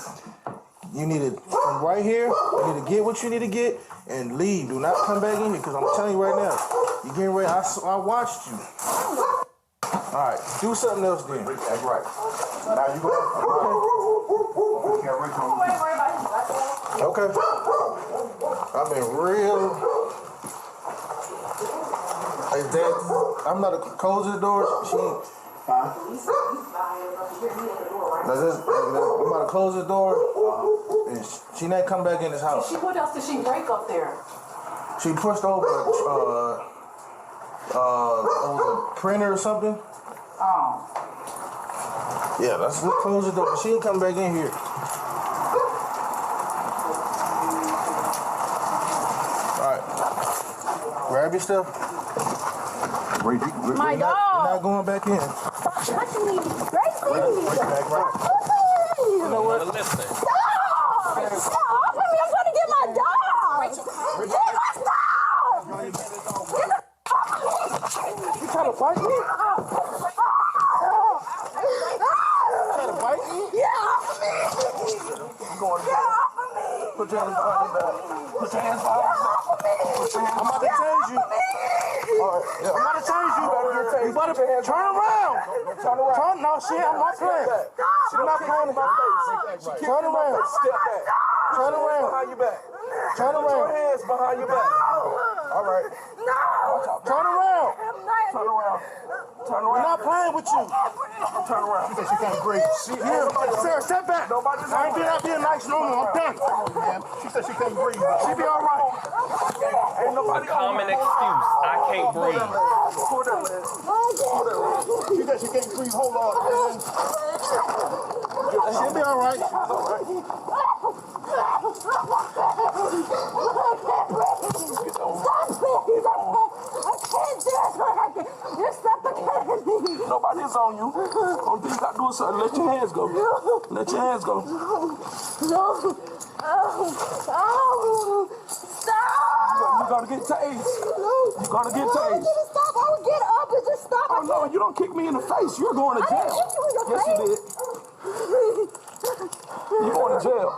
[SPEAKER 2] You need to from right here. You need to get what you need to get and leave. Do not come back in here, because I'm telling you right now, you getting ready. I watched you. All right, do something else then.
[SPEAKER 9] That's right. Now you go.
[SPEAKER 2] Okay. I've been real. Hey, Dad, I'm not closing the door. I'm about to close the door. And she not come back in this house.
[SPEAKER 3] What else did she break up there?
[SPEAKER 2] She pushed over a printer or something.
[SPEAKER 3] Oh.
[SPEAKER 2] Yeah, let's close the door. She ain't come back in here. All right. Grab your stuff.
[SPEAKER 1] My dog.
[SPEAKER 2] We're not going back in.
[SPEAKER 1] Stop touching me. Gracie.
[SPEAKER 2] Right.
[SPEAKER 5] You know what? Listen.
[SPEAKER 1] Stop. Stop. I'm trying to get my dog. Get my dog.
[SPEAKER 2] You trying to fight me? Put your hands behind your back. Put your hands behind your back. I'm about to tase you. All right. Yeah, I'm about to tase you. You better turn around. No, she ain't my friend. She's not playing in my face. Turn around.
[SPEAKER 4] Step back.
[SPEAKER 2] Turn around.
[SPEAKER 4] Behind your back.
[SPEAKER 2] Turn
[SPEAKER 4] Put your
[SPEAKER 2] around.
[SPEAKER 4] hands behind your back.
[SPEAKER 2] All right.
[SPEAKER 1] No.
[SPEAKER 2] Turn around.
[SPEAKER 9] around.
[SPEAKER 4] Turn around. Turn
[SPEAKER 9] We're
[SPEAKER 4] around.
[SPEAKER 9] not playing with you.
[SPEAKER 4] Turn around.
[SPEAKER 9] She said she can't breathe. Sarah, step back. I ain't not being nice no more. I'm done. Man. She said she can't breathe. She be all right.
[SPEAKER 4] Ain't nobody
[SPEAKER 5] A common excuse. I can't breathe.
[SPEAKER 4] Pull that leg. Pull that leg.
[SPEAKER 9] She said she can't breathe. Hold on, man. She'll be all right.
[SPEAKER 4] Nobody's on you. Only thing you got to do is let your hands go. Let your hands go. You're gonna get tased. You're gonna get tased.
[SPEAKER 1] Stop. I would get up and just stop.
[SPEAKER 4] Oh no, you don't kick me in the face. You're going to jail. Yes, you did. You're going to jail.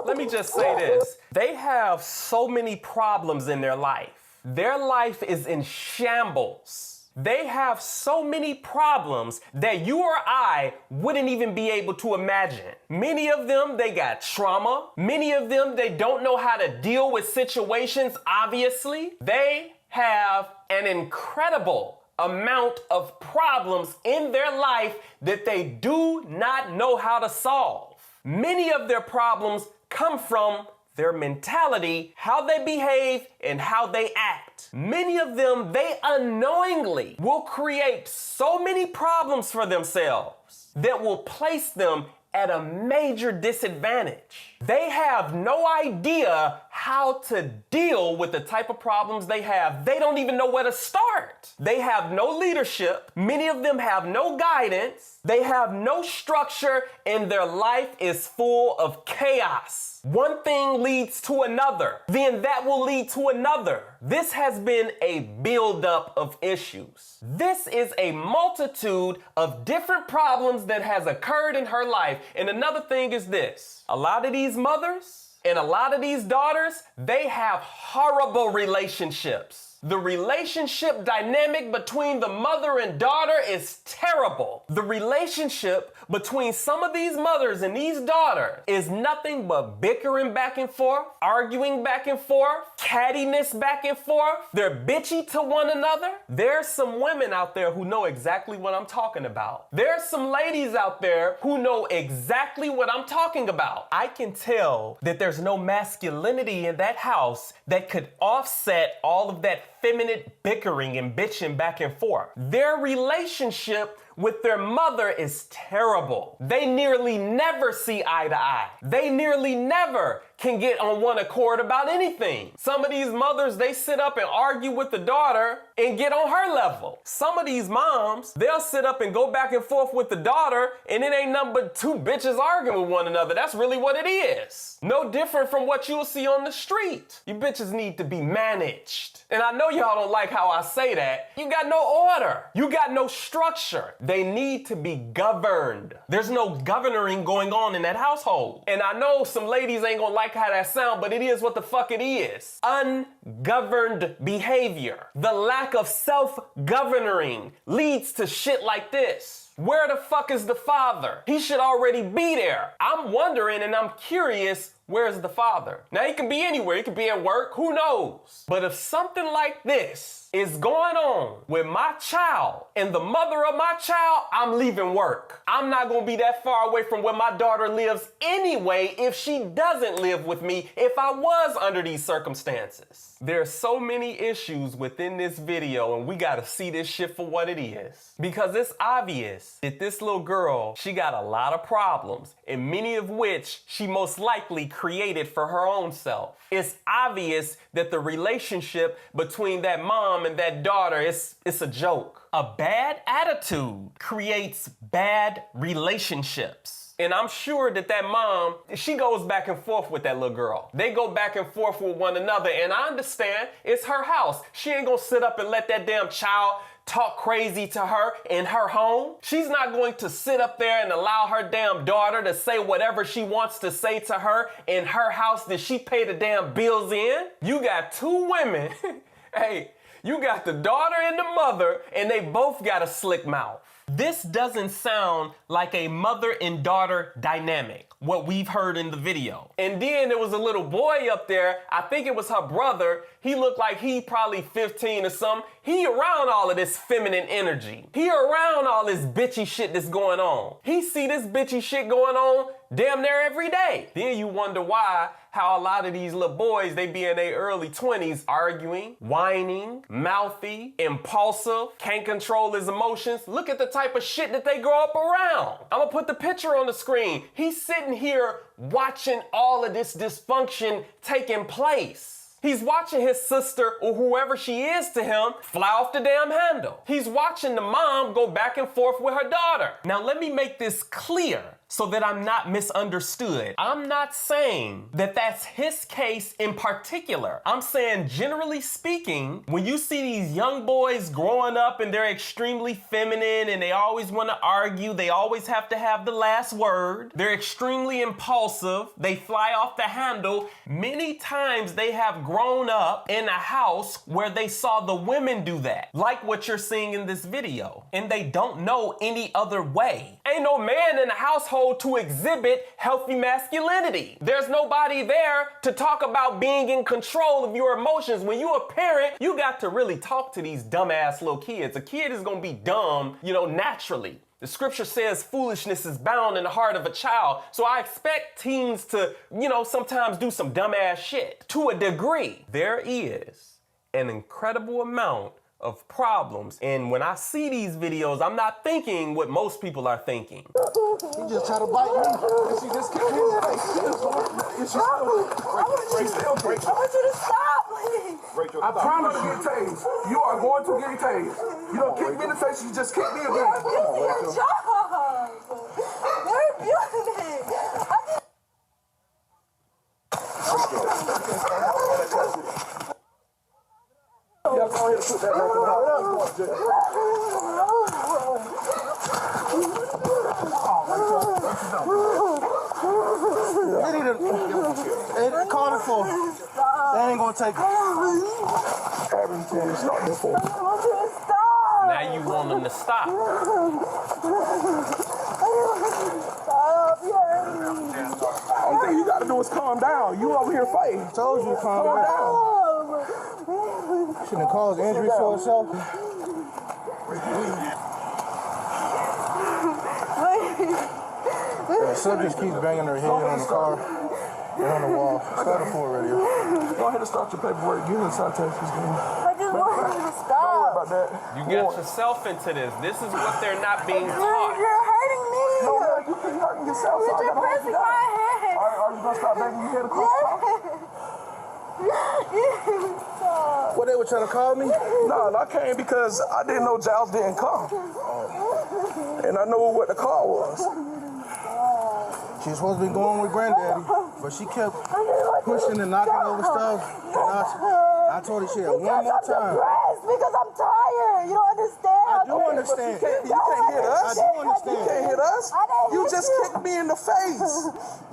[SPEAKER 5] Let me just say this. They have so many problems in their life. Their life is in shambles. They have so many problems that you or I wouldn't even be able to imagine. Many of them, they got trauma. Many of them, they don't know how to deal with situations, obviously. They have an incredible amount of problems in their life that they do not know how to solve. Many of their problems come from their mentality, how they behave, and how they act. Many of them, they unknowingly will create so many problems for themselves that will place them at a major disadvantage. They have no idea how to deal with the type of problems they have. They don't even know where to start. They have no leadership. Many of them have no guidance. They have no structure, and their life is full of chaos. One thing leads to another, then that will lead to another. This has been a buildup of issues. This is a multitude of different problems that has occurred in her life. And another thing is this: a lot of these mothers and a lot of these daughters, they have horrible relationships. The relationship dynamic between the mother and daughter is terrible. The relationship between some of these mothers and these daughters is nothing but bickering back and forth, arguing back and forth, cattiness back and forth. They're bitchy to one another. There's some women out there who know exactly what I'm talking about. There's some ladies out there who know exactly what I'm talking about. I can tell that there's no masculinity in that house that could offset all of that feminine bickering and bitching back and forth. Their relationship with their mother is terrible. They nearly never see eye to eye. They nearly never can get on one accord about anything. Some of these mothers, they sit up and argue with the daughter and get on her level. Some of these moms, they'll sit up and go back and forth with the daughter, and it ain't nothing but two bitches arguing with one another. That's really what it is. No different from what you'll see on the street. You bitches need to be managed. And I know y'all don't like how I say that. You got no order. You got no structure. They need to be governed. There's no governing going on in that household. And I know some ladies ain't gonna like how that sound, but it is what the fuck it is. Ungoverned behavior. The lack of self-governing leads to shit like this. Where the fuck is the father? He should already be there. I'm wondering and I'm curious, where's the father? Now, he can be anywhere. He could be at work. Who knows? But if something like this is going on with my child and the mother of my child, I'm leaving work. I'm not going to be that far away from where my daughter lives anyway if she doesn't live with me if I was under these circumstances. There are so many issues within this video, and we got to see this shit for what it is. Because it's obvious that this little girl, she got a lot of problems, and many of which she most likely created for her own self. It's obvious that the relationship between that mom and that daughter, it's a joke. A bad attitude creates bad relationships. And I'm sure that that mom, she goes back and forth with that little girl. They go back and forth with one another. And I understand it's her house. She ain't gonna sit up and let that damn child talk crazy to her in her home. She's not going to sit up there and allow her damn daughter to say whatever she wants to say to her in her house that she paid the damn bills in. You got two women. Hey, you got the daughter and the mother, and they both got a slick mouth. This doesn't sound like a mother and daughter dynamic, what we've heard in the video. And then there was a little boy up there, I think it was her brother. He looked like he probably 15 or something. He around all of this feminine energy. He around all this bitchy shit that's going on. He see this bitchy shit going on damn near every day. Then you wonder why, how a lot of these little boys, they be in their early 20s arguing, whining, mouthy, impulsive, can't control his emotions. Look at the type of shit that they grow up around. I'm gonna put the picture on the screen. He's sitting here watching all of this dysfunction taking place. He's watching his sister, or whoever she is to him, fly off the damn handle. He's watching the mom go back and forth with her daughter. Now let me make this clear so that I'm not misunderstood. I'm not saying that that's his case in particular. I'm saying, generally speaking, when you see these young boys growing up and they're extremely feminine and they always want to argue, they always have to have the last word, they're extremely impulsive, they fly off the handle. Many times they have grown up in a house where they saw the women do that, like what you're seeing in this video, and they don't know any other way. Ain't no man in the household to exhibit healthy masculinity. There's nobody there to talk about being in control of your emotions. When you're a parent, you got to really talk to these dumbass little kids. A kid is gonna be dumb, naturally. The scripture says foolishness is bound in the heart of a child. So I expect teens to, sometimes do some dumbass shit. To a degree, there is an incredible amount of problems. And when I see these videos, I'm not thinking what most people are thinking.
[SPEAKER 9] He just tried to bite me, and she just kicked me in the face.
[SPEAKER 1] I want you to stop, please.
[SPEAKER 4] I promise you get tased. You are going to get tased. You don't kick me in the face, you just kick me again.
[SPEAKER 1] You're abusing your job. You're abusing it.
[SPEAKER 4] Yeah, go ahead and put that back in the house.
[SPEAKER 9] They called it for. They ain't gonna take it.
[SPEAKER 5] Now you want them to stop.
[SPEAKER 4] Only thing you gotta do is calm down. You over here fighting.
[SPEAKER 9] Told you to calm down. Shouldn't have caused injury to herself. The subject keeps banging her head on the car and on the wall. Start a full radio.
[SPEAKER 4] Go ahead and start your paperwork. Give us our citations.
[SPEAKER 1] I just want you to stop.
[SPEAKER 4] Don't worry about that.
[SPEAKER 5] You got yourself into this. This is what they're not being taught.
[SPEAKER 1] You're hurting me.
[SPEAKER 4] No, you keep hurting yourself. So I
[SPEAKER 1] You're
[SPEAKER 4] gotta hold
[SPEAKER 1] pressing
[SPEAKER 4] you
[SPEAKER 1] my
[SPEAKER 4] down.
[SPEAKER 1] head.
[SPEAKER 4] Are you gonna stop banging your head across the car?
[SPEAKER 9] What, they were trying to call me?
[SPEAKER 4] No, I came because I didn't know Giles didn't come. And I know what the call was.
[SPEAKER 9] She was supposed to be going with Granddaddy, but she kept pushing and knocking over stuff. And I told her she had one more time.
[SPEAKER 1] Because I'm tired. You don't understand.
[SPEAKER 9] I do understand.
[SPEAKER 4] You can't hit us.
[SPEAKER 9] I do understand.
[SPEAKER 4] You can't hit us. You just kicked me in the face.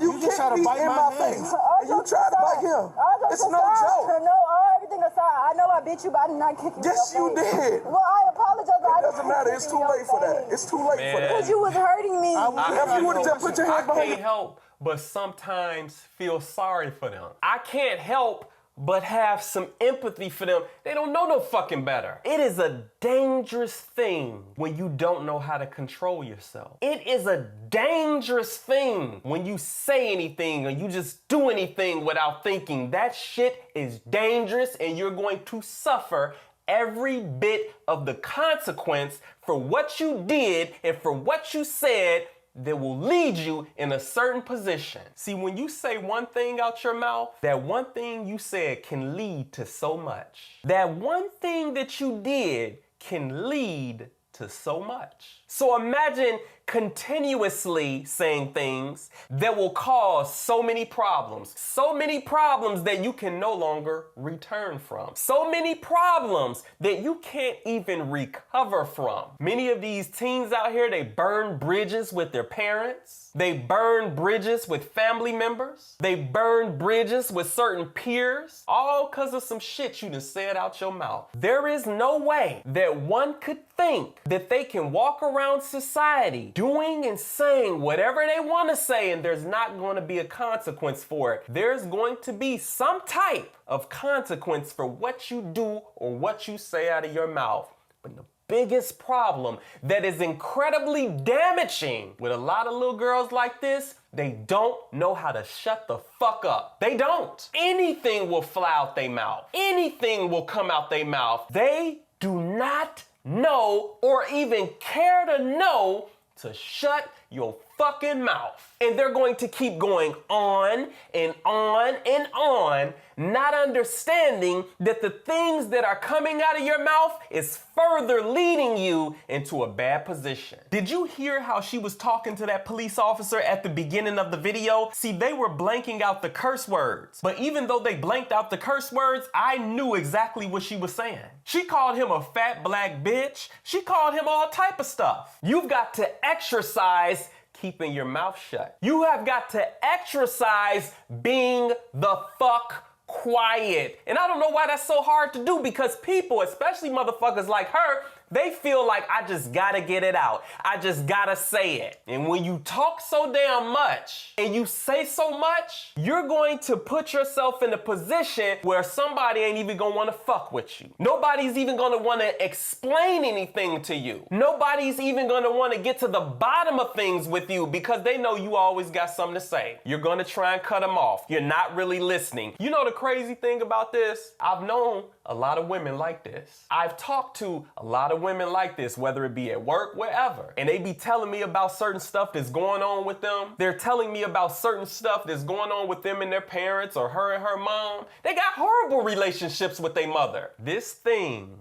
[SPEAKER 4] You
[SPEAKER 9] just
[SPEAKER 4] kicked
[SPEAKER 9] tried to
[SPEAKER 4] me
[SPEAKER 9] bite
[SPEAKER 4] in
[SPEAKER 9] my
[SPEAKER 4] my
[SPEAKER 9] hand.
[SPEAKER 4] face. And you tried to bite him. It's no joke.
[SPEAKER 1] No, everything aside. I know I beat you, but I did not kick you.
[SPEAKER 4] Yes, you did.
[SPEAKER 1] Well, I apologize.
[SPEAKER 4] It doesn't matter. It's too late for that. It's too late for that.
[SPEAKER 1] Because you was hurting me.
[SPEAKER 4] If you would have just put your
[SPEAKER 5] I
[SPEAKER 4] hands behind
[SPEAKER 5] can't help but sometimes feel sorry for them. I can't help but have some empathy for them. They don't know no fucking better. It is a dangerous thing when you don't know how to control yourself. It is a dangerous thing when you say anything or you just do anything without thinking. That shit is dangerous and you're going to suffer every bit of the consequence for what you did and for what you said that will lead you in a certain position. See, when you say one thing out your mouth, that one thing you said can lead to so much. That one thing that you did can lead to so much. So imagine continuously saying things that will cause so many problems that you can no longer return from. So many problems that you can't even recover from. Many of these teens out here, they burn bridges with their parents. They burn bridges with family members. They burn bridges with certain peers, all because of some shit you done said out your mouth. There is no way that one could think that they can walk around around society, doing and saying whatever they want to say, and there's not going to be a consequence for it. There's going to be some type of consequence for what you do or what you say out of your mouth. But the biggest problem that is incredibly damaging with a lot of little girls like this, they don't know how to shut the fuck up. They don't. Anything will fly out their mouth. Anything will come out their mouth. They do not know or even care to know to shut your fucking mouth. And they're going to keep going on and on and on, not understanding that the things that are coming out of your mouth is further leading you into a bad position. Did you hear how she was talking to that police officer at the beginning of the video? See, they were blanking out the curse words. But even though they blanked out the curse words, I knew exactly what she was saying. She called him a fat black bitch. She called him all type of stuff. You've got to exercise keeping your mouth shut. You have got to exercise being the fuck quiet. And I don't know why that's so hard to do, because people, especially motherfuckers like her, they feel like I just gotta get it out. I just gotta say it. And when you talk so damn much and you say so much, you're going to put yourself in a position where somebody ain't even gonna wanna fuck with you. Nobody's even gonna wanna explain anything to you. Nobody's even gonna wanna get to the bottom of things with you because they know you always got something to say. You're gonna try and cut them off. You're not really listening. You know the crazy thing about this? I've known a lot of women like this. I've talked to a lot of women like this, whether it be at work, wherever. And they be telling me about certain stuff that's going on with them. They're telling me about certain stuff that's going on with them and their parents, or her and her mom. They got horrible relationships with their mother. This thing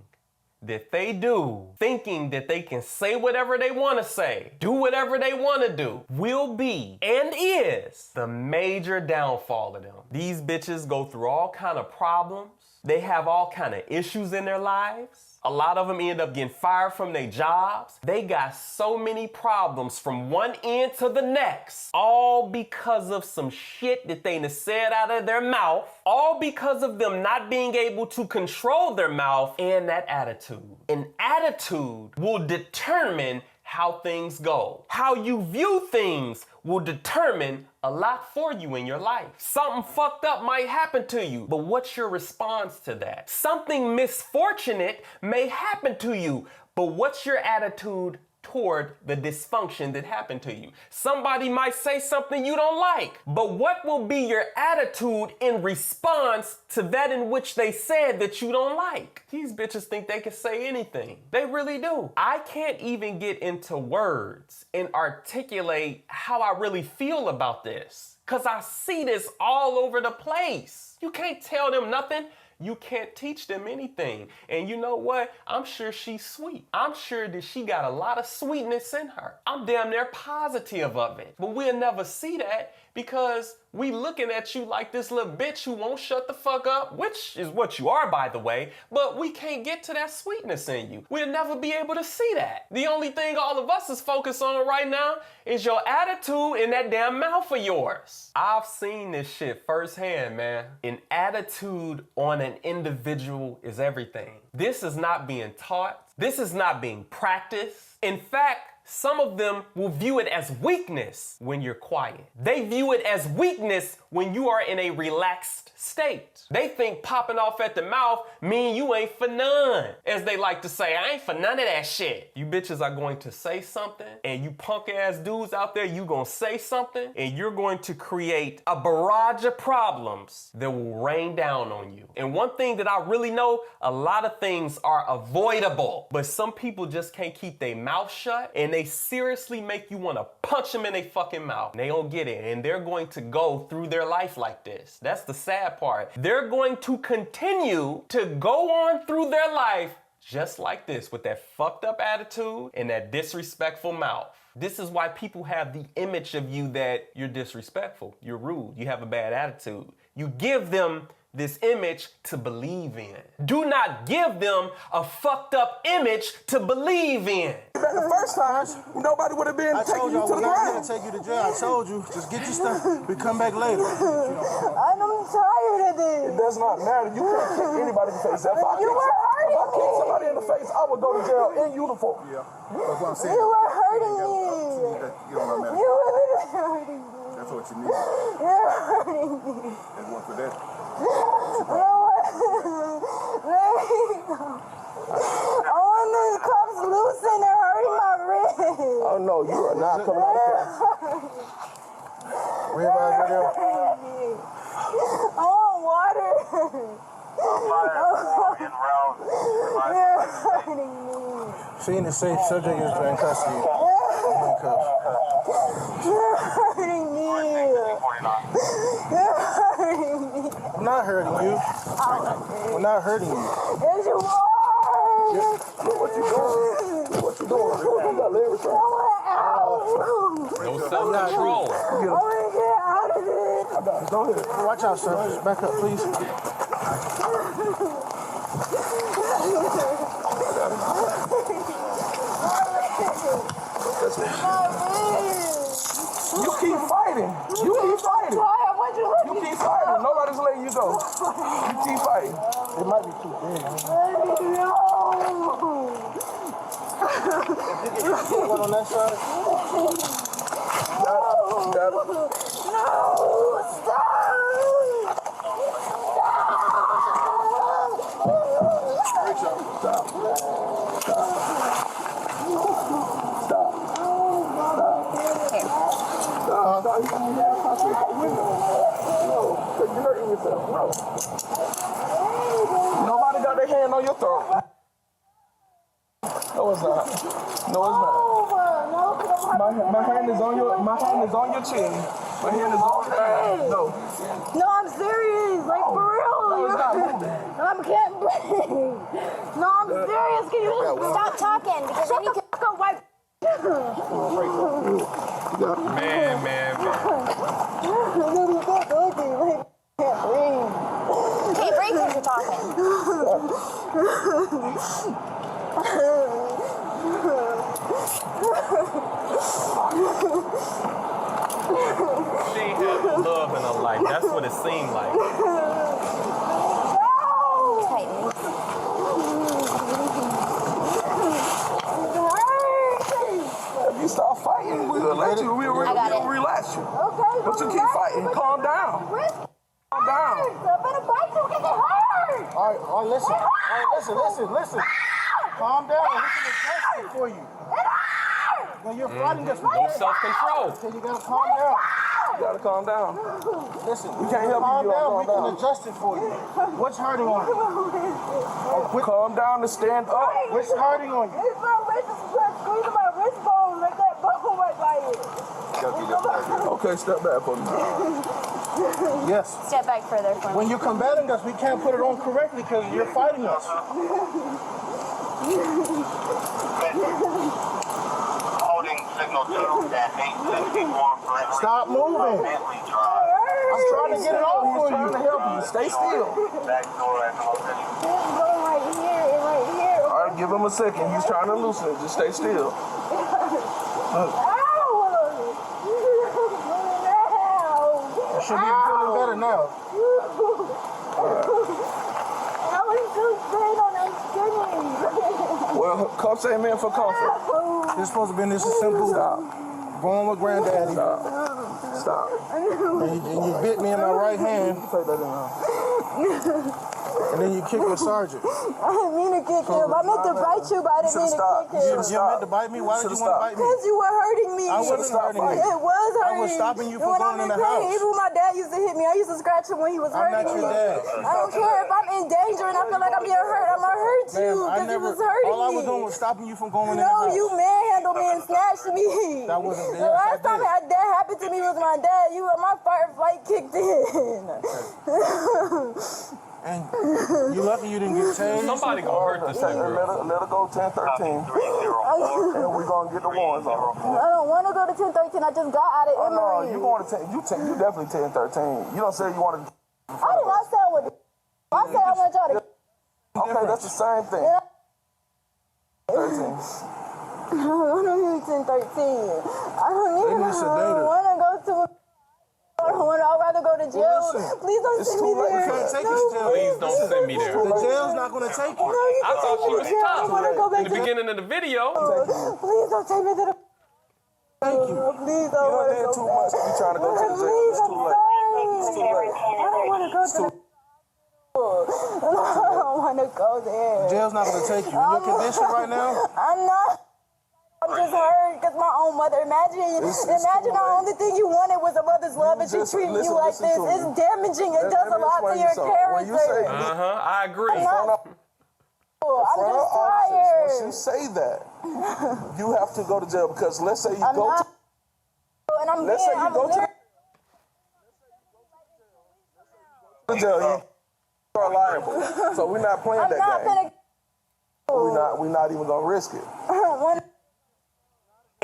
[SPEAKER 5] that they do, thinking that they can say whatever they want to say, do whatever they want to do, will be and is the major downfall of them. These bitches go through all kind of problems. They have all kind of issues in their lives. A lot of them end up getting fired from their jobs. They got so many problems from one end to the next, all because of some shit that they done said out of their mouth, all because of them not being able to control their mouth and that attitude. An attitude will determine how things go. How you view things will determine a lot for you in your life. Something fucked up might happen to you, but what's your response to that? Something misfortunate may happen to you, but what's your attitude toward the dysfunction that happened to you? Somebody might say something you don't like, but what will be your attitude in response to that in which they said that you don't like? These bitches think they can say anything. They really do. I can't even get into words and articulate how I really feel about this, because I see this all over the place. You can't tell them nothing. You can't teach them anything. And you know what? I'm sure she's sweet. I'm sure that she got a lot of sweetness in her. I'm damn near positive of it. But we'll never see that because we looking at you like this little bitch who won't shut the fuck up, which is what you are, by the way, but we can't get to that sweetness in you. We'll never be able to see that. The only thing all of us is focused on right now is your attitude in that damn mouth of yours. I've seen this shit firsthand, man. An attitude on an individual is everything. This is not being taught. This is not being practiced. In fact, some of them will view it as weakness when you're quiet. They view it as weakness when you are in a relaxed state. They think popping off at the mouth mean you ain't for none. As they like to say, I ain't for none of that shit. You bitches are going to say something, and you punk ass dudes out there, you gonna say something, and you're going to create a barrage of problems that will rain down on you. And one thing that I really know, a lot of things are avoidable, but some people just can't keep their mouth shut, and they seriously make you want to punch them in their fucking mouth. They don't get it, and they're going to go through their life like this. That's the sad part. They're going to continue to go on through their life just like this, with that fucked up attitude and that disrespectful mouth. This is why people have the image of you that you're disrespectful, you're rude, you have a bad attitude. You give them this image to believe in. Do not give them a fucked up image to believe in.
[SPEAKER 4] The first time, nobody would have been taking you to the ground.
[SPEAKER 9] I take you to jail. I told you, just get your stuff. We come back later.
[SPEAKER 1] I'm tired of this.
[SPEAKER 4] It does not matter. You can't kick anybody in the face.
[SPEAKER 1] You were hurting
[SPEAKER 4] If I kicked somebody in the face, I would go to jail in uniform.
[SPEAKER 9] Yeah. That's what I'm saying.
[SPEAKER 1] You were hurting me.
[SPEAKER 9] Get on my
[SPEAKER 1] You were literally hurting me.
[SPEAKER 9] That's what you need.
[SPEAKER 1] You're hurting me.
[SPEAKER 9] That's one for that.
[SPEAKER 1] Let me go. I want these cuffs loose and they're hurting my wrist.
[SPEAKER 4] Oh no, you are not coming out of class.
[SPEAKER 9] Where about there?
[SPEAKER 1] I want water. You're hurting me.
[SPEAKER 9] Seeing the safe subject is in custody. Handcuffs.
[SPEAKER 1] You're hurting me. You're hurting me.
[SPEAKER 9] I'm not hurting you. I'm not hurting you.
[SPEAKER 1] Yes, you are.
[SPEAKER 4] Look what you doing. Look what you doing. You got leg restraint.
[SPEAKER 1] I want out.
[SPEAKER 5] No self-control.
[SPEAKER 1] I want to get out of this.
[SPEAKER 9] Go ahead. Watch out, sir. Just back up, please.
[SPEAKER 4] You keep fighting. You keep fighting. You keep fighting. Nobody's letting you go. You keep fighting.
[SPEAKER 9] It might be too big. One on that side?
[SPEAKER 4] You're hurting yourself. No. Nobody got their hand on your throat. No, it's not. No, it's not. My hand is on your chin. My hand is on your hand. No.
[SPEAKER 1] No, I'm serious. Like, for real.
[SPEAKER 4] No, it's not moving.
[SPEAKER 1] I can't breathe. No, I'm serious. Can you stop talking? Because then you can go wipe.
[SPEAKER 5] Man.
[SPEAKER 8] Can't breathe because you're talking.
[SPEAKER 5] She ain't had no love in her life. That's what it seemed like.
[SPEAKER 8] Tighten.
[SPEAKER 4] If you stop fighting, we'll let you. We'll relax you.
[SPEAKER 1] Okay,
[SPEAKER 4] But you keep fighting. Calm down. Calm down.
[SPEAKER 1] I'm gonna bite you because it hurts.
[SPEAKER 9] All right, listen. All right, listen. Calm down. We can adjust it for you. When you're fighting this,
[SPEAKER 5] No self-control.
[SPEAKER 9] okay, you gotta calm down.
[SPEAKER 4] You gotta calm down.
[SPEAKER 9] Listen,
[SPEAKER 4] We can't help
[SPEAKER 9] calm
[SPEAKER 4] you.
[SPEAKER 9] down.
[SPEAKER 4] Calm
[SPEAKER 9] We can
[SPEAKER 4] down.
[SPEAKER 9] adjust it for you. What's hurting on you?
[SPEAKER 4] Calm down and stand up.
[SPEAKER 9] What's hurting on you?
[SPEAKER 1] It's my wrist is squeezing my wrist bone like that bone right by it.
[SPEAKER 4] Okay, step back for me.
[SPEAKER 9] Yes.
[SPEAKER 8] Step back further for me.
[SPEAKER 9] When you're combating us, we can't put it on correctly because you're fighting us.
[SPEAKER 10] Holding signal 2 at 864 for
[SPEAKER 9] Stop moving.
[SPEAKER 10] Bentley Drive.
[SPEAKER 9] I'm trying to get it off for
[SPEAKER 4] Trying to
[SPEAKER 9] you.
[SPEAKER 4] help you. Stay still.
[SPEAKER 10] Back door at the location.
[SPEAKER 1] It's going right here and right here.
[SPEAKER 4] All right, give him a second. He's trying to loosen it. Just stay still.
[SPEAKER 9] You should be feeling better now.
[SPEAKER 1] I was too straight on them skinny.
[SPEAKER 4] Well, cuffs ain't meant for comfort.
[SPEAKER 9] It's supposed to be this simple. Going with granddaddy.
[SPEAKER 4] Stop.
[SPEAKER 9] And you bit me in my right hand.
[SPEAKER 4] Take that in.
[SPEAKER 9] And then you kick the sergeant.
[SPEAKER 1] I didn't mean to kick him. I meant to bite you, but I didn't mean to kick
[SPEAKER 9] You
[SPEAKER 1] him.
[SPEAKER 9] meant to bite me? Why did you want to bite me?
[SPEAKER 1] Because you were hurting me.
[SPEAKER 9] I wasn't hurting you.
[SPEAKER 1] It was hurting.
[SPEAKER 9] I was stopping you
[SPEAKER 1] And
[SPEAKER 9] from
[SPEAKER 1] when
[SPEAKER 9] going
[SPEAKER 1] I'm
[SPEAKER 9] in the
[SPEAKER 1] pain,
[SPEAKER 9] house.
[SPEAKER 1] even when my dad used to hit me, I used to scratch him when he was
[SPEAKER 9] I'm
[SPEAKER 1] hurting
[SPEAKER 9] not
[SPEAKER 1] me.
[SPEAKER 9] your dad.
[SPEAKER 1] I don't care if I'm in danger and I feel like I'm getting hurt. I'm gonna hurt you
[SPEAKER 9] Ma'am, I
[SPEAKER 1] because you
[SPEAKER 9] never.
[SPEAKER 1] was hurting
[SPEAKER 9] All I was
[SPEAKER 1] me.
[SPEAKER 9] doing was stopping you from going in the
[SPEAKER 1] No,
[SPEAKER 9] house.
[SPEAKER 1] you manhandled me and snatched me.
[SPEAKER 9] That wasn't
[SPEAKER 1] The last time that happened to me was my dad. My fight or flight kicked in.
[SPEAKER 9] And you lucky you didn't get tased.
[SPEAKER 5] Somebody gonna hurt this
[SPEAKER 4] Let
[SPEAKER 5] girl.
[SPEAKER 4] her go 10-13. And we're going to get the warrants off.
[SPEAKER 1] I don't want to go to 10-13. I just got out of
[SPEAKER 4] Oh, no,
[SPEAKER 1] Emory.
[SPEAKER 4] you going to you definitely 10-13. You don't say you want to.
[SPEAKER 1] I did not say I would. I said I want y'all to.
[SPEAKER 4] Okay, that's the same thing. 13.
[SPEAKER 1] I don't need 10-13. I don't
[SPEAKER 9] They need a sedator.
[SPEAKER 1] want to go to. I'd rather go to to jail.
[SPEAKER 2] listen,
[SPEAKER 1] Please don't
[SPEAKER 2] it's
[SPEAKER 1] send
[SPEAKER 2] too
[SPEAKER 1] me
[SPEAKER 2] late.
[SPEAKER 1] there.
[SPEAKER 2] You can't take
[SPEAKER 1] No,
[SPEAKER 2] us to jail.
[SPEAKER 5] Please don't send me there.
[SPEAKER 2] The jail's not gonna take you.
[SPEAKER 1] No, you
[SPEAKER 5] I
[SPEAKER 1] can
[SPEAKER 5] thought
[SPEAKER 1] take
[SPEAKER 5] she
[SPEAKER 1] me
[SPEAKER 5] was
[SPEAKER 1] to jail. I
[SPEAKER 5] tough.
[SPEAKER 1] want to go back
[SPEAKER 5] In the
[SPEAKER 1] to
[SPEAKER 5] beginning of the video.
[SPEAKER 1] Please don't take me to the.
[SPEAKER 2] Thank you.
[SPEAKER 1] Please don't
[SPEAKER 4] You
[SPEAKER 1] want
[SPEAKER 4] done
[SPEAKER 1] to
[SPEAKER 4] did
[SPEAKER 1] go
[SPEAKER 4] too
[SPEAKER 1] back.
[SPEAKER 4] much to be trying to go to the jail.
[SPEAKER 1] Please,
[SPEAKER 4] It's
[SPEAKER 1] I'm
[SPEAKER 4] too late.
[SPEAKER 1] sorry.
[SPEAKER 4] It's too late.
[SPEAKER 1] I don't want to go to the. I don't want to go there.
[SPEAKER 2] Jail's not gonna take you. In your condition right now,
[SPEAKER 1] I'm not. I'm just hurt because my own mother. Imagine the only thing you wanted was a mother's love, and she treating you like this. It's damaging. It does a lot to your character.
[SPEAKER 4] When you say,
[SPEAKER 5] I agree.
[SPEAKER 1] I'm just tired.
[SPEAKER 4] once you say that, you have to go to jail because let's say you go to.
[SPEAKER 1] And I'm
[SPEAKER 4] Let's say you go to the jail, you are liable. So we're not playing that game. We're not even gonna risk it.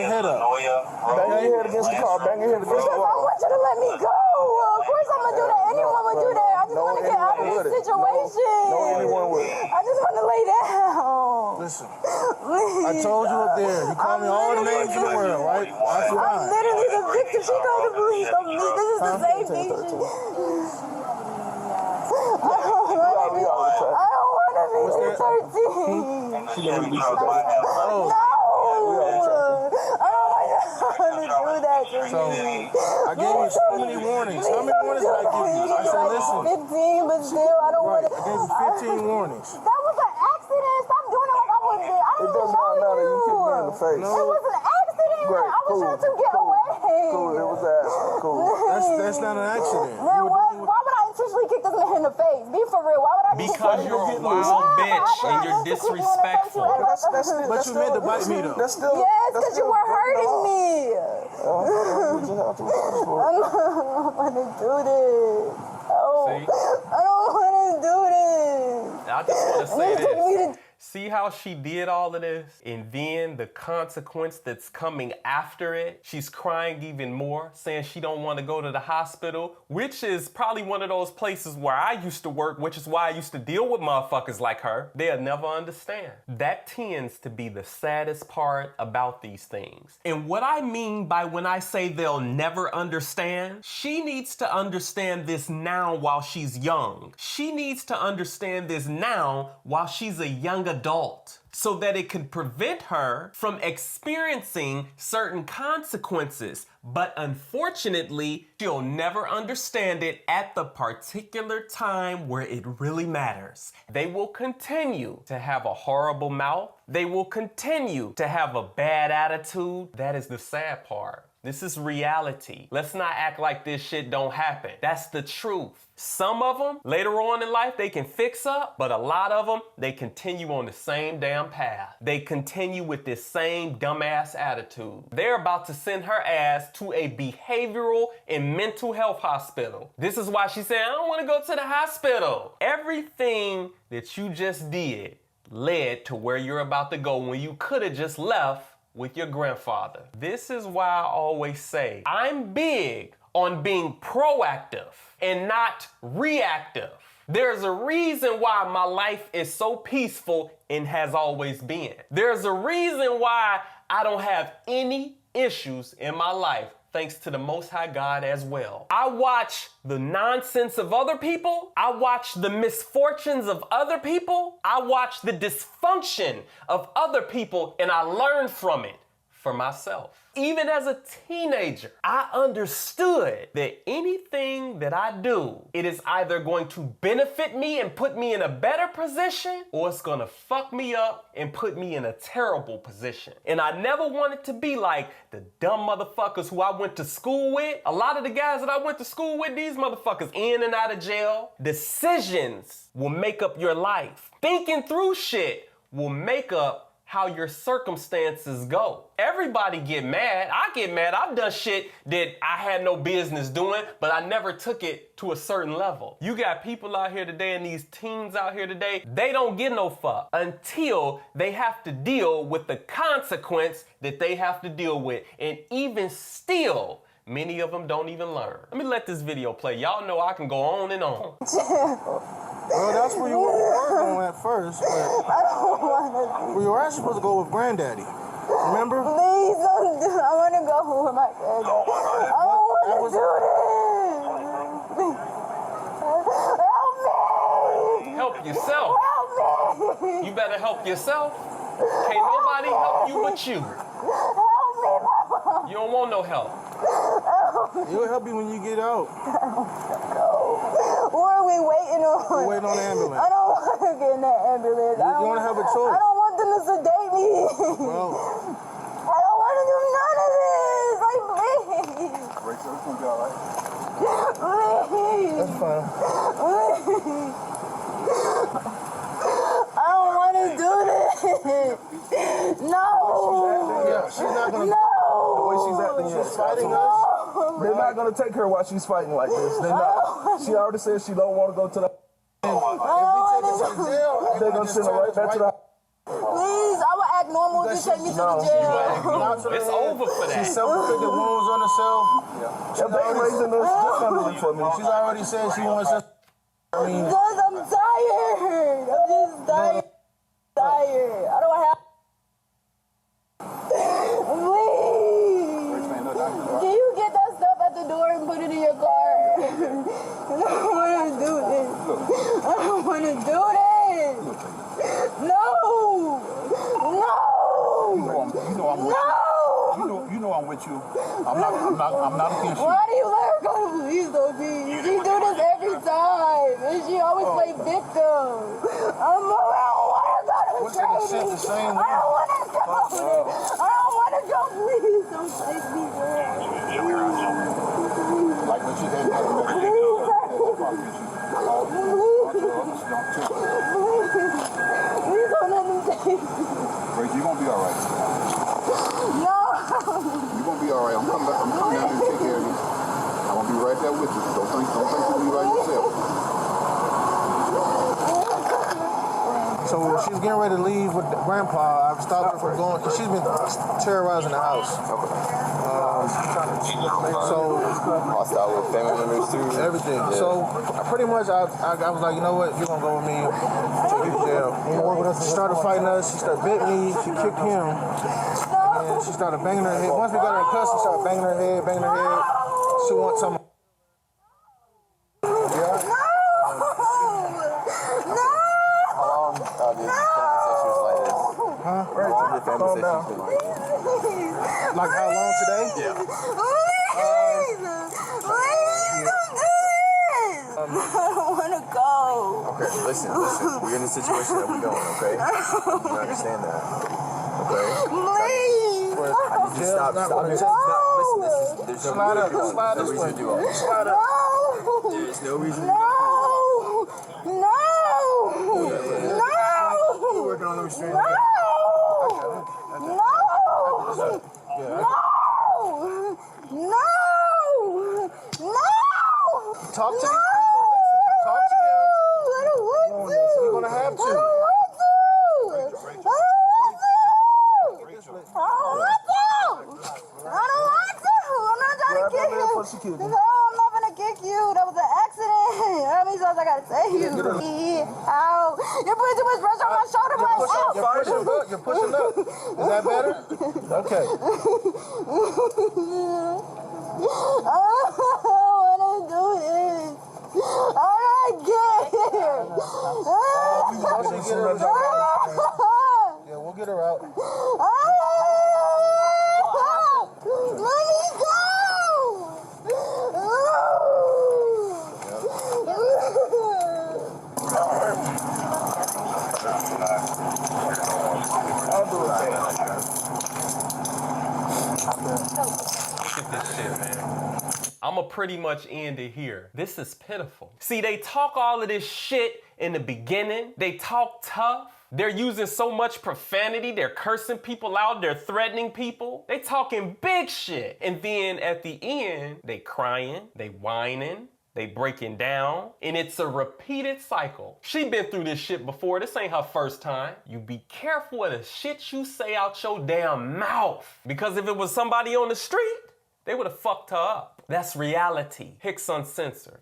[SPEAKER 2] head up.
[SPEAKER 4] Bang your head against the car. Bang your head against the
[SPEAKER 1] Because I
[SPEAKER 4] wall.
[SPEAKER 1] want you to let me go. Of course I'm gonna do that. Anyone would do that. I just want to get out of this situation.
[SPEAKER 4] No, anyone would.
[SPEAKER 1] I just want to lay down.
[SPEAKER 2] Listen, I told you up there. You call me all the names in the world, right? That's
[SPEAKER 1] I'm
[SPEAKER 2] fine.
[SPEAKER 1] literally the victim. She called the police on me. This is the same thing. I don't want to be 13.
[SPEAKER 2] She gonna be
[SPEAKER 1] No! I don't want to do that to
[SPEAKER 2] So,
[SPEAKER 1] me.
[SPEAKER 2] I gave you so many warnings. How many warnings did I give you? I said, listen.
[SPEAKER 1] 15, but still, I don't
[SPEAKER 2] Right,
[SPEAKER 1] want to.
[SPEAKER 2] I gave you 15 warnings.
[SPEAKER 1] That was an accident. Stop doing it like I wasn't there. I
[SPEAKER 4] It
[SPEAKER 1] don't
[SPEAKER 4] does
[SPEAKER 1] even
[SPEAKER 4] not
[SPEAKER 1] know
[SPEAKER 4] matter. You kicked me in
[SPEAKER 1] you.
[SPEAKER 4] the face.
[SPEAKER 2] No.
[SPEAKER 1] It was an accident.
[SPEAKER 4] Right,
[SPEAKER 1] I was
[SPEAKER 4] cool,
[SPEAKER 1] trying to get away.
[SPEAKER 4] Cool, it was that. Cool.
[SPEAKER 2] That's not an accident.
[SPEAKER 1] Man, why would I intentionally kick this man in the face? Be for real. Why would I
[SPEAKER 5] Because you're a wild bitch and you're disrespectful.
[SPEAKER 2] But you meant to bite me, though.
[SPEAKER 4] That's still.
[SPEAKER 1] Yes, because you were hurting me.
[SPEAKER 4] We just have to watch for it.
[SPEAKER 1] I don't want to do this. Oh,
[SPEAKER 5] See?
[SPEAKER 1] I don't want to do this.
[SPEAKER 5] I just want to say
[SPEAKER 1] You took me
[SPEAKER 5] this.
[SPEAKER 1] to-
[SPEAKER 5] See how she did all of this? And then the consequence that's coming after it, she's crying even more, saying she don't want to go to the hospital, which is probably one of those places where I used to work, which is why I used to deal with motherfuckers like her. They'll never understand. That tends to be the saddest part about these things. And what I mean by when I say they'll never understand, she needs to understand this now while she's young. She needs to understand this now while she's a young adult, so that it can prevent her from experiencing certain consequences. But unfortunately, she'll never understand it at the particular time where it really matters. They will continue to have a horrible mouth. They will continue to have a bad attitude. That is the sad part. This is reality. Let's not act like this shit don't happen. That's the truth. Some of them, later on in life, they can fix up, but a lot of them, they continue on the same damn path. They continue with this same dumbass attitude. They're about to send her ass to a behavioral and mental health hospital. This is why she said, I don't want to go to the hospital. Everything that you just did led to where you're about to go when you could have just left with your grandfather. This is why I always say, I'm big on being proactive and not reactive. There's a reason why my life is so peaceful and has always been. There's a reason why I don't have any issues in my life, thanks to the Most High God as well. I watch the nonsense of other people. I watch the misfortunes of other people. I watch the dysfunction of other people, and I learn from it for myself. Even as a teenager, I understood that anything that I do, it is either going to benefit me and put me in a better position, or it's gonna fuck me up and put me in a terrible position. And I never wanted to be like the dumb motherfuckers who I went to school with. A lot of the guys that I went to school with, these motherfuckers in and out of jail. Decisions will make up your life. Thinking through shit will make up how your circumstances go. Everybody get mad. I get mad. I've done shit that I had no business doing, but I never took it to a certain level. You got people out here today and these teens out here today, they don't get no fuck until they have to deal with the consequence that they have to deal with. And even still, many of them don't even learn. Let me let this video play. Y'all know I can go on and on.
[SPEAKER 2] Well, that's where you want to work on at first, but
[SPEAKER 1] I don't want to.
[SPEAKER 2] well, you were actually supposed to go with Granddaddy. Remember?
[SPEAKER 1] Please don't do. I want to go with my granddad. I don't want to do this.
[SPEAKER 5] help yourself.
[SPEAKER 8] Help me.
[SPEAKER 5] You better help yourself. Can't nobody help you but you.
[SPEAKER 8] Help me, Mama.
[SPEAKER 5] You don't want no help.
[SPEAKER 9] It'll help you when you get out.
[SPEAKER 8] What are we waiting on?
[SPEAKER 9] We're waiting on the ambulance.
[SPEAKER 8] I don't want to get in that ambulance.
[SPEAKER 9] You want to have a choice.
[SPEAKER 8] I don't want them to sedate me.
[SPEAKER 9] Well,
[SPEAKER 8] I don't want to do none of this. Like, please.
[SPEAKER 10] Rachel, it's gonna be all right.
[SPEAKER 8] Please.
[SPEAKER 9] that's fine.
[SPEAKER 8] Please. I don't want to do this. No.
[SPEAKER 9] Yeah, she's not gonna.
[SPEAKER 8] No.
[SPEAKER 4] The way she's acting,
[SPEAKER 9] She's fighting us.
[SPEAKER 4] They're not gonna take her while she's fighting like this. They're not. She already said she don't want to go to the.
[SPEAKER 9] If we take her to jail,
[SPEAKER 4] They're gonna send her right back to the.
[SPEAKER 8] Please, I will act normal if you take me to the jail.
[SPEAKER 5] It's over for that.
[SPEAKER 9] She's self-inflicted wounds on herself.
[SPEAKER 4] Yeah, they raising us just under me for a minute.
[SPEAKER 9] She's already said she wants us. I mean,
[SPEAKER 8] Because I'm tired. I'm just tired. I don't have. Please. Can you get that stuff at the door and put it in your car? I don't want to do this. I don't want to do this. No. No.
[SPEAKER 10] You know I'm with
[SPEAKER 8] No.
[SPEAKER 10] you. You know I'm with you. I'm not against you.
[SPEAKER 8] Why do you let her go to police though, B? She do this every time. And she always play victim. I don't want to go to
[SPEAKER 9] what's it accept the same
[SPEAKER 8] I don't want to go. I don't want to go. Please don't take me there.
[SPEAKER 10] Like when she had that
[SPEAKER 8] Please don't let me take me.
[SPEAKER 10] Rachel, you're gonna be all right.
[SPEAKER 8] No.
[SPEAKER 10] You're gonna be all right. I'm coming down here to take care of you. I'm gonna be right there with you. Don't think you'll be by yourself.
[SPEAKER 9] so she's getting ready to leave with Grandpa. I've stopped her from going because she's been terrorizing the house. So
[SPEAKER 11] hostile with family members too.
[SPEAKER 9] everything. Yeah. So pretty much, I was like, you know what, you're gonna go with me. Take you to jail. She started fighting us. She started bit me. She kicked him. And she started banging her head. Once we got her in custody, she started banging her head, She wants some.
[SPEAKER 11] Calm down.
[SPEAKER 9] Like how long today?
[SPEAKER 11] Yeah.
[SPEAKER 8] Please don't do this. I don't want to go.
[SPEAKER 11] Okay, listen. We're in the situation that we're going, okay? You understand that. Okay?
[SPEAKER 8] Please.
[SPEAKER 11] I need you to stop. Listen, there's no reason to do all this. There's no reason to do all this.
[SPEAKER 8] No.
[SPEAKER 11] We're working on the restraining order.
[SPEAKER 9] Talk to these people. Listen. Talk to them.
[SPEAKER 8] I don't want to.
[SPEAKER 9] You're gonna have to.
[SPEAKER 8] I don't want to. I'm not trying to kick you. No, I'm not gonna kick you. That was an accident. That means I gotta save you. Ow. You're putting too much pressure on my shoulder, but
[SPEAKER 9] You're pushing up. Is that better? Okay.
[SPEAKER 8] I don't want to do this. I'm not getting.
[SPEAKER 9] Yeah, we'll get her out.
[SPEAKER 8] Let me go.
[SPEAKER 4] I'll do it.
[SPEAKER 5] Look at this shit, man. I'ma pretty much end it here. This is pitiful. See, they talk all of this shit in the beginning. They talk tough. They're using so much profanity. They're cursing people out. They're threatening people. They talking big shit. And then at the end, they crying, they whining, they breaking down, and it's a repeated cycle. She been through this shit before. This ain't her first time. You be careful of the shit you say out your damn mouth. Because if it was somebody on the street, they would have fucked her up. That's reality. Hicks Uncensored.